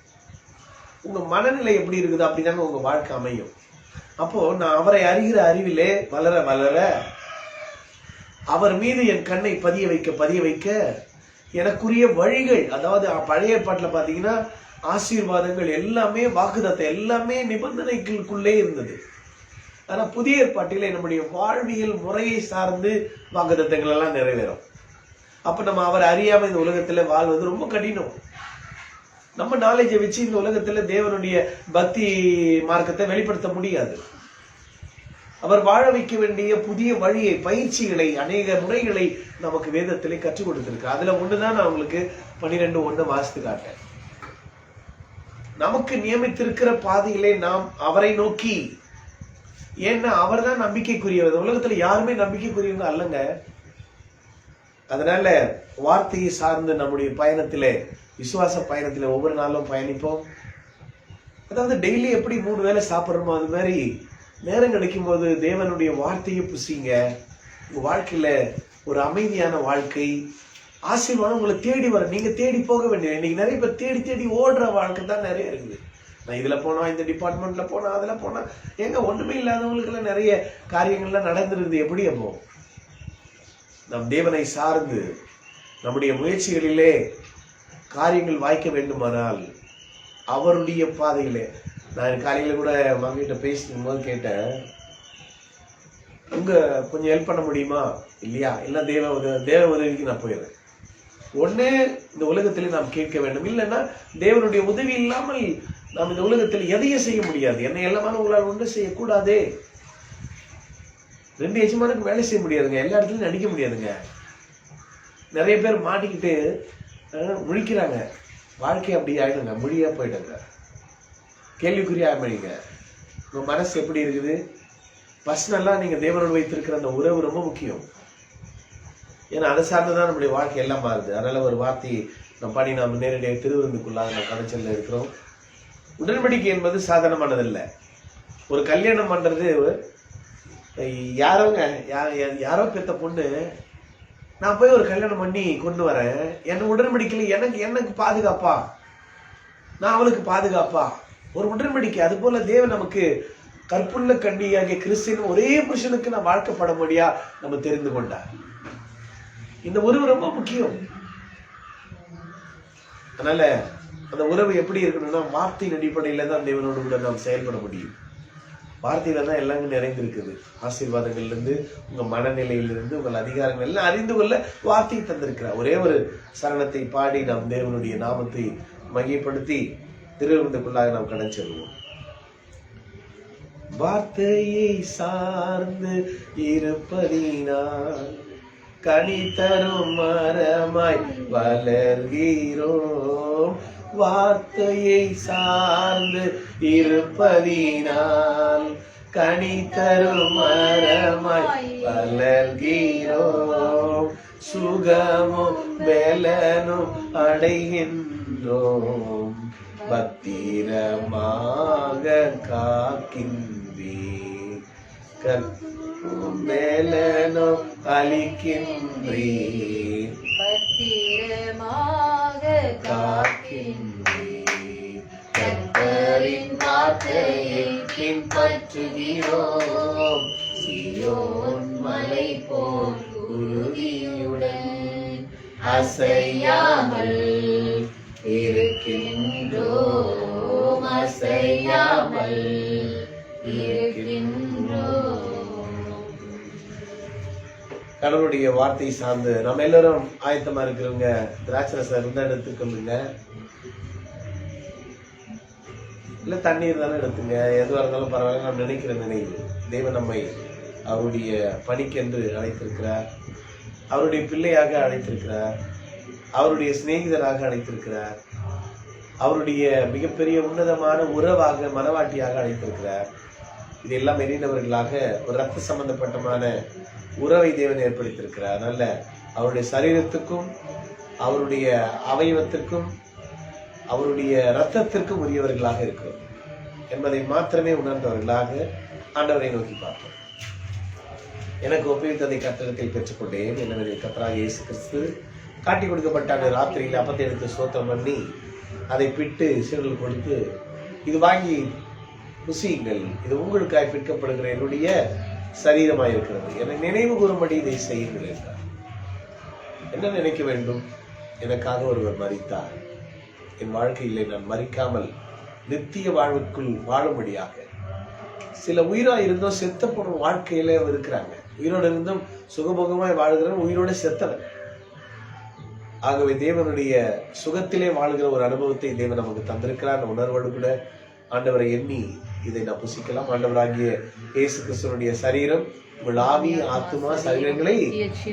A: உங்க மனநிலை எப்படி இருக்குது அப்படின்னாங்க உங்க வாழ்க்கை அமையும். அப்போ நான் அவரை அறிகிற அறிவிலே வளர வளர அவர் மீது என் கண்ணை பதிய வைக்க எனக்குரிய வழிகள், அதாவது பழைய ஏற்பாட்டுல பாத்தீங்கன்னா ஆசீர்வாதங்கள் எல்லாமே வாக்குதத்தம் எல்லாமே நிபந்தனைகளுக்குள்ளே இருந்தது. ஆனா புதிய ஏற்பாட்டிலே நம்முடைய வாழ்வியல் முறையை சார்ந்து வாக்குதத்தங்கள் எல்லாம் நிறைவேறும். அப்ப நம்ம அவர் அறியாம இந்த உலகத்துல வாழ்வது ரொம்ப கடினம். நம்ம நாலேஜை வச்சு இந்த உலகத்துல தேவனுடைய பக்தி மார்க்கத்தை வெளிப்படுத்த முடியாது. அவர் வாழ வைக்க வேண்டிய புதிய வழியை, பயிற்சிகளை, அநேக முறைகளை நமக்கு வேதத்திலே கற்றுக் கொடுத்திருக்கு. அதுல ஒண்ணுதான் நான் உங்களுக்கு 12:1 வாசித்து காட்டேன். நமக்கு நியமித்திருக்கிற பாதையிலே நாம் அவரை நோக்கி, ஏன்னா அவர் தான் நம்பிக்கைக்குரியவர். உலகத்துல யாருமே நம்பிக்கைக்குரியவங்க அல்லங்க. அதனால வார்த்தையை சார்ந்து நம்முடைய பயணத்திலே, விசுவாச பயணத்திலே ஒவ்வொரு நாளும் பயணிப்போம். அதாவது டெய்லி எப்படி 3 வேளை சாப்பிட்றோமோ அது மாதிரி நேரம் கிடைக்கும் போது தேவனுடைய வார்த்தையை புசிங்க. உங்க வாழ்க்கையில ஒரு அமைதியான வாழ்க்கை, ஆசீர்வாதம் உங்களை தேடி வர, நீங்க தேடி போக வேண்டியது. இன்னைக்கு நிறைய பேர் தேடி தேடி ஓடுற வாழ்க்கை தான் நிறைய இருக்குது. நான் இதுல போனா, இந்த டிபார்ட்மெண்ட்ல போனா, அதுல போனா, எங்க ஒண்ணுமே இல்லாதவங்களுக்கு எல்லாம் நிறைய காரியங்கள்லாம் நடந்துருது. எப்படி அப்போ நம் தேவனை சார்ந்து நம்முடைய முயற்சிகளிலே காரியங்கள் வாய்க்க வேண்டுமானால் அவருடைய பாதையிலே. நான் காலையில கூட மகிட்ட பேசிக்கும் போது கேட்டேன், உங்க கொஞ்சம் ஹெல்ப் பண்ண முடியுமா? இல்லையா? இல்ல தேவ உதவிக்கு நான் போயிடுறேன். ஒண்ணு இந்த உலகத்திலே நாம் கேட்க வேண்டும், இல்லைன்னா தேவனுடைய உதவி இல்லாமல் நாம் இந்த உலகத்தில் எதையும் செய்ய முடியாது. என்னை எல்லாமே உங்களால் ஒன்றும் செய்யக்கூடாதே. 2 எஜமானுக்கு வேலை செய்ய முடியாதுங்க, எல்லா இடத்துலயும் நடிக்க முடியாதுங்க. நிறைய பேர் மாட்டிக்கிட்டு முழிக்கிறாங்க. வாழ்க்கை அப்படி ஆயிடுங்க, மொழியா போயிடுங்க, கேள்விக்குறியா ஆயிடுங்க. உங்க மனசு எப்படி இருக்குது? பர்சனலா நீங்க தேவனோடு வைத்திருக்கிற அந்த உறவு ரொம்ப முக்கியம். ஏன்னா அதை சார்ந்துதான் நம்முடைய வாழ்க்கை எல்லாம் மாறுது. அதனால ஒரு வார்த்தை நாம் நேரடியாக திருவிருந்துக்குள்ளாக நம்ம கடைச்சல்ல இருக்கிறோம். உடன்படிக்கை என்பது சாதாரணமானதில்லை. ஒரு கல்யாணம் பண்றது யாரோ பெத்த பொண்ணு நான் போய் ஒரு கல்யாணம் பண்ணி கொண்டு வரேன், என்ன உடன்படிக்கையில் எனக்கு பாதுகாப்பா, நான் அவளுக்கு பாதுகாப்பா, ஒரு உடன்படிக்கை. அது போல தேவன் நமக்கு கற்புள்ள கண்ணியாகிய கிறிஸ்தின் ஒரே புருஷனுக்கு நான் வாழ்க்கப்பட முடியா நம்ம தெரிந்து கொண்டார். இந்த உறவு ரொம்ப முக்கியம். அதனால அந்த உறவு எப்படி இருக்கணும்னா வார்த்தையின் அடிப்படையில தான் தேவனோடு கூட நாம் செயல்பட முடியும். வார்த்தையில தான் எல்லாமே நிறைந்திருக்குது. ஆசீர்வாதங்கள்ல இருந்து, உங்க மனநிலையிலிருந்து, உங்கள் அதிகாரங்கள் எல்லாம் அறிந்து கொள்ள வார்த்தையை தந்திருக்கிறார். ஒரே ஒரு சரணத்தை பாடி நாம் தேவனுடைய நாமத்தை மையப்படுத்தி திருவிருந்துக்குள்ளாக நாம் கடந்து செல்வோம். வார்த்தையை சார்ந்து இருப்பதினால் கனி தரும் மரமாய் வளர்கிறோம். வார்த்தையை சார்ந்து இருப்பதினால் கனி தரும் மரமாய் வளர்கிறோம். சுகமும் பலனும் அடைகின்றோம். பத்திரமாக காக்கின்றீர். கற்பும் பலனும் அளிக்கின்றீர்.
C: பத்திரமாக
A: காக்கின்றீர். கர்த்தரின் வார்த்தையை பின்பற்றுகிறோம். சீயோன் மலை போல் உறுதியுடன் அசையாமல் இருக்கின்றோம். அசையாமல் இருக்கின்றோம். கடவுளுடைய வார்த்தை சார்ந்து நம்ம எல்லாரும் ஆயத்தமா இருக்கிறவங்க திராட்சரசம் இருந்தா எடுத்துக்கொள்ளுங்க, இல்ல தண்ணீர் தானே எடுத்துங்க, எதுவாக இருந்தாலும் பரவாயில்ல. நாம் நினைக்கிற நினைவு தேவன் நம்மை அவருடைய பணிக்கென்று அழைத்திருக்கிறார், அவருடைய பிள்ளையாக அழைத்திருக்கிறார், அவருடைய சிநேகிதராக அழைத்திருக்கிறார், அவருடைய மிகப்பெரிய உன்னதமான உறவாக மனவாட்டியாக அழைத்திருக்கிறார். இதெல்லாம் எண்ணினவர்களாக ஒரு ரத்த சம்பந்தப்பட்டமான உறவை தேவன் ஏற்படுத்தியிருக்கிறார். அதனால அவருடைய சரீரத்துக்கும் அவருடைய அவயவத்திற்கும் அவருடைய ரத்தத்திற்கும் உரியவர்களாக இருக்கிறோம் என்பதை மாத்திரமே உணர்ந்தவர்களாக ஆண்டவரை நோக்கி பார்த்தோம். எனக்கு ஒப்புவித்ததை கர்த்தரிடத்தில் பெற்றுக்கொண்டேன். எனவே கர்த்தராகிய இயேசு கிறிஸ்து காட்டி கொடுக்கப்பட்ட அந்த ராத்திரியில் அப்பத்தை எடுத்து ஸ்தோத்திரம் பண்ணி அதை பிட்டு சீடர்களுக்கு கொடுத்து, இது வாங்கி புசியுங்கள், இது உங்களுக்காய் பிற்கப்படுகிற என்னுடைய சரீரமாய் இருக்கிறது, என்னை நினைவு கூறும்படி இதை செய்யுங்கள் என்றார். என்ன நினைக்க வேண்டும்? எனக்காக ஒருவர் மரித்தார், என் வாழ்க்கையிலே நான் மரிக்காமல் நித்திய வாழ்வுக்குள் வாழும்படியாக. சில உயிரா இருந்தும் செத்த போன வாழ்க்கையில இருக்கிறாங்க, உயிரோடு இருந்தும் சுகபோகமாய் வாழ்கிறவன் உயிரோட செத்தவன். ஆகவே தேவனுடைய சுகத்திலே வாழ்கிற ஒரு அனுபவத்தை தேவன் நமக்கு தந்திருக்கிறார். அந்த உணர்வோடு கூட ஆண்டவரை எண்ணி இதை நான் புசிக்கலாம். ஆண்டவராகிய இயேசு கிறிஸ்துவனுடைய சரீரம் உங்கள் ஆவி ஆத்துமா சரீரங்களை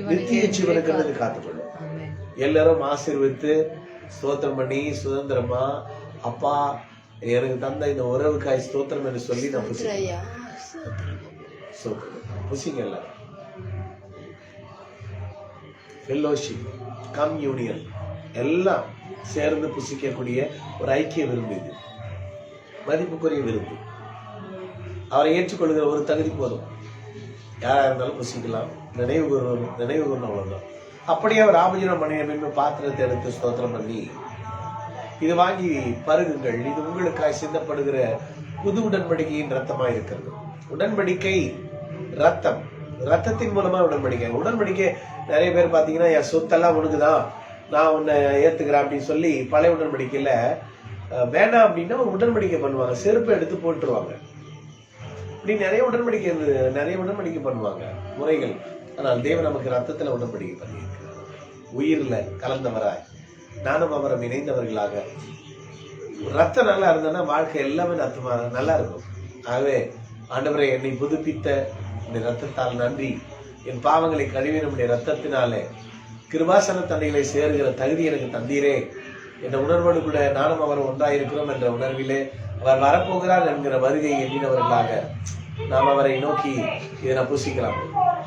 A: நித்திய ஜீவனுக்கு காத்துக்கொள்ளும். எல்லாரும் ஆசீர்வித்து ஸ்தோத்திரம் பண்ணி சுதந்திரமா அப்பா எனக்கு தந்த இந்த உறவுக்காய் ஸ்தோத்திரம் என்று சொல்லி நான் புசிங்க. எல்லாரும் ஃபெல்லோஷிப், கம்யூனியன் எல்லாம் சேர்ந்து புசிக்கக்கூடிய ஒரு ஐக்கிய விருந்து, இது மதிப்புக்குரிய விருந்து. அவரை ஏற்றுக்கொள்கிற ஒரு தகுதி போதும், யாரா இருந்தாலும் புசிக்கலாம், நினைவு கூறணும், அவ்வளவுதான். அப்படியே அவர் ஆபஜன மணியமின் பாத்திரத்தை எடுத்து ஸ்தோத்திரம் பண்ணி, இது வாங்கி பருகுங்கள், இது உங்களுக்காய் சிந்தப்படுகிற புது உடன்படிக்கையின் ரத்தமாய் இருக்கிறது. உடன்படிக்கை ரத்தம், ரத்தத்தின் மூலமா உடன்படிக்கை. உடன்படிக்கை நிறைய பேர் பாத்தீங்கன்னா என் சொத்தெல்லாம் உனக்குதான், நான் உன்னை ஏத்துக்கிறேன் அப்படின்னு சொல்லி பழைய உடன்படிக்கையில வேணாம் அப்படின்னா ஒரு உடன்படிக்கை பண்ணுவாங்க, செருப்பை எடுத்து போட்டுருவாங்க. இப்படி நிறைய உடன்படிக்கை பண்ணுவாங்க முறைகள். ஆனால் தேவன் நமக்கு ரத்தத்துல உடன்படிக்கை பண்ணியிருக்கிறார், உயிர்ல கலந்தவராய் நானும் அவரும் இணைந்தவர்களாக. ரத்தம் நல்லா இருந்ததுன்னா வாழ்க்கை எல்லாமே ரத்தமா நல்லா இருக்கும். ஆகவே ஆண்டவரை என்னை புதுப்பித்த இந்த ரத்தத்தால் நன்றி, என் பாவங்களை கழுவி நம்முடைய ரத்தத்தினாலே கிருபாசன தண்டைகளை சேருகிற தகுதி எனக்கு தந்தீரே என்ற உணர்வோடு கூட நானும் அவர் ஒன்றாயிருக்கிறோம் என்ற உணர்விலே அவர் வரப்போகிறார் என்கிற வருகை எண்ணினவர்களாக நாம் அவரை நோக்கி இதனை புசிக்கலாம்.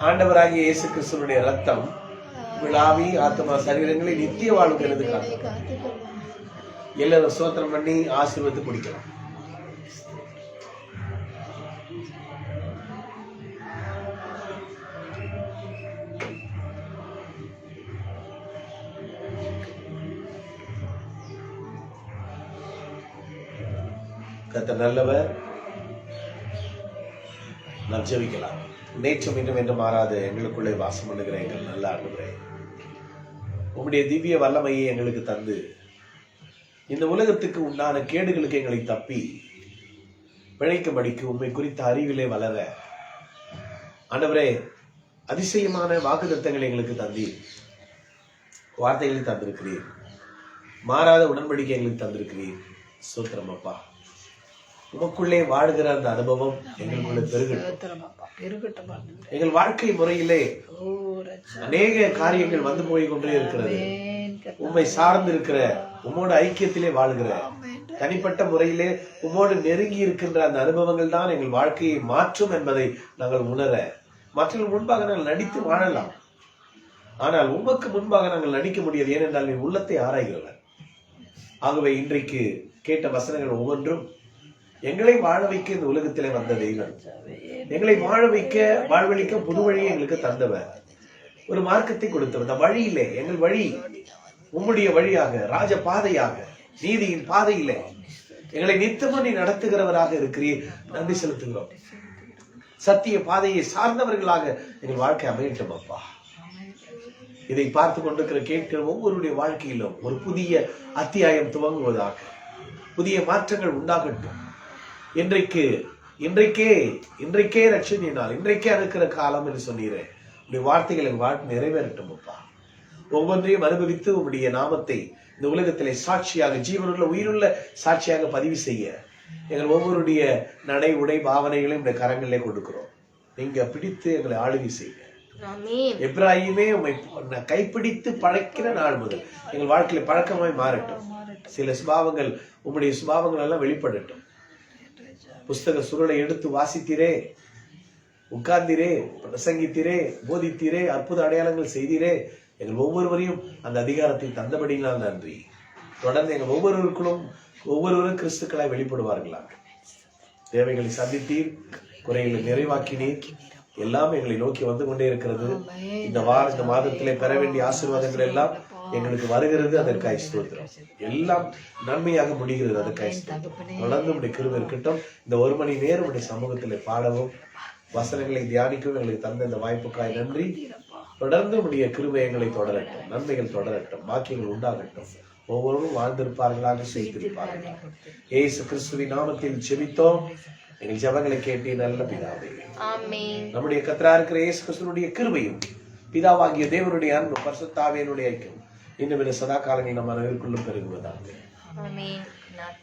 A: ஆண்டவராகிய இயேசு கிறிஸ்துவனுடைய ரத்தம் விழாவி ஆத்மா சரீரங்களை நித்திய வாழ்கிறது காரணம். எல்லாரும் ஸ்தோத்திரம் பண்ணி ஆசீர்வதித்து குடிக்கலாம். கர்த்தர் நல்லவர். நாம் ஜெபிக்கலாம். நேற்றும் இன்றும் என்று மாறாத எங்களுக்குள்ளே வாசம் பண்ணுகிற எங்கள் நல்ல ஆண்டவரே, உம்முடைய திவ்ய வல்லமையை எங்களுக்கு தந்து இந்த உலகத்துக்கு உண்டான கேடுகளுக்கு எங்களை தப்பி பிழைக்கும்படிக்கு உண்மை குறித்த அறிவிலே வளர ஆண்டவரே அதிசயமான வாக்குத்தத்தங்களை எங்களுக்கு தந்தீர். வார்த்தைகளை தந்திருக்கிறீர். மாறாத உடன்படிக்கை எங்களுக்கு தந்திருக்கிறீர். ஸ்தோத்திரம் அப்பா. உமக்குள்ளே வாழ்கிற அந்த அனுபவம் எங்களுக்குள்ள பெருகட்டும். எங்கள் வாழ்க்கை முறையிலே அநேக காரியங்கள் வந்து போய் கொண்டே இருக்கிறது. உம்மை சார்ந்து இருக்கிற உம்மோட ஐக்கியத்திலே வாழ்கிற தனிப்பட்ட முறையிலே உம்மோடு நெருங்கி இருக்கின்ற அந்த அனுபவங்கள் தான் எங்கள் வாழ்க்கையை மாற்றும் என்பதை நாங்கள் உணர, மற்றவர்கள் முன்பாக நாங்கள் நடித்து வாழலாம். ஆனால் உமக்கு முன்பாக நாங்கள் நடிக்க முடியாது. ஏனென்றால் நீ உள்ளத்தை ஆராய்கிறவர். ஆகவே இன்றைக்கு கேட்ட வசனங்கள் ஒவ்வொன்றும் எங்களை வாழ வைக்க இந்த உலகத்திலே வந்த தெய்வம், எங்களை வாழ வைக்க வாழ்வழிக்க புது வழியை எங்களுக்கு தந்தவர், ஒரு மார்க்கத்தை கொடுத்தவர். இந்த வழியிலே எங்கள் வழி உம்முடைய வழியாக, ராஜ பாதையாக, நீதியின் பாதையிலே எங்களை நித்தமும் நீ நடத்துகிறவராக இருக்கிறீர். நன்றி செலுத்துகிறோம். சத்திய பாதையை சார்ந்தவர்களாக எங்கள் வாழ்க்கை அமையட்டும் அப்பா. இதை பார்த்து கொண்டிருக்கிற கேட்கிற ஒவ்வொருடைய வாழ்க்கையிலும் ஒரு புதிய அத்தியாயம் துவங்குவதாக, புதிய மாற்றங்கள் உண்டாகட்டும். இன்றைக்கே ரட்சணை நாள், இன்றைக்கே இருக்கிற காலம் என்று சொன்னீரேன். உடைய வார்த்தைகள் எங்கள் வாழ்க்கை நிறைவேறட்டும் அப்பா. ஒவ்வொன்றையும் அனுபவித்து உங்களுடைய நாமத்தை இந்த உலகத்திலே சாட்சியாக, ஜீவனுள்ள உயிருள்ள சாட்சியாக பதிவு செய்ய எங்கள் ஒவ்வொருடைய நடை உடை பாவனைகளையும் இந்த கரங்களிலே கொடுக்கிறோம். நீங்க பிடித்து எங்களை ஆளுகை செய்ய. எப்ராஹிமே உம்மை கைப்பிடித்து பழக்கிற நாள் முதல் எங்கள் வாழ்க்கையில பழக்கமாய் மாறட்டும். சில சுபாவங்கள் உம்முடைய சுபாவங்கள் எல்லாம் வெளிப்படட்டும். புஸ்தக சுருளை எடுத்து வாசித்தீரே, உட்கார்ந்தீரே, பிரசங்கித்தீரே, போதித்தீரே, அற்புத அடையாளங்கள் செய்தீரே. எங்கள் ஒவ்வொருவரையும் அந்த அதிகாரத்தை தந்தபடினால் நன்றி. தொடர்ந்து எங்கள் ஒவ்வொருவரும் கிறிஸ்துக்களாய் வெளிப்படுவார்களாக. தேவைகளை சந்தித்தீர், குறைகளை நிறைவாக்கினீர். எல்லாம் எங்களை நோக்கி வந்து கொண்டே இருக்கிறது. இந்த மாதத்திலே பெற வேண்டிய ஆசீர்வாதங்கள் எல்லாம் எங்களுக்கு வருகிறது. அதற்காக ஸ்தோத்திரம். எல்லாம் நன்மையாக முடிகிறது. அதற்காக ஸ்தோத்திரம். தொடர்ந்து உடைய கிருபை இருக்கட்டும். இந்த 1 மணி நேரம் உடைய சமூகத்திலே பாடவும், வசனங்களை தியானிக்கவும் எங்களுக்கு தந்த இந்த வாய்ப்புக்காய் நன்றி. தொடர்ந்து உடைய கிருபை எங்களை தொடரட்டும். நன்மைகள் தொடரட்டும். பாக்கியங்கள் உண்டாகட்டும். ஒவ்வொருவரும் வாழ்ந்திருப்பார்களாக, செய்திருப்பார்கள். இயேசு கிறிஸ்துவின் நாமத்தில் ஜெபித்தோம். எங்கள் ஜெபங்களை கேட்டு நல்ல பிதாவே. நம்முடைய கர்த்தராகிய இருக்கிற இயேசு கிறிஸ்துவினுடைய கிருபையும், பிதாவாகிய தேவனுடைய அன்பு, பரிசுத்த ஆவியினுடைய ஐக்கியம் இன்னும் சதா காலங்களில் நம்ம அனைவருக்குள்ளும் பெருகுவதாக.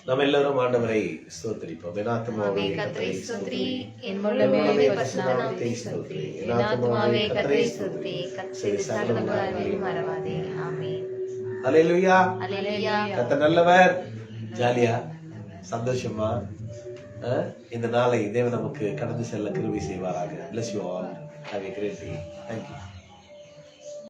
A: நம்ம எல்லாரும் ஆண்டவரை ஸ்தோத்திரிப்போம். என் ஆத்துமாவே கர்த்தரை ஸ்தோத்திரி, என் முழுமையாவே பரிசுத்த நாமத்தை ஸ்தோத்திரி. என் ஆத்துமாவே கர்த்தரை ஸ்தோத்திரி, கர்த்தரின் சகல நன்மைகளையும் மறவாதே. ஆமென். அல்லேலூயா. அல்லேலூயா. கர்த்தர் நல்லவர். ஜாலியா சந்தோஷமா இந்த நாளை தேவன் நமக்கு கடந்து செல்ல கிருபை செய்வாராக. Bless you all. Have a great day. Thank you.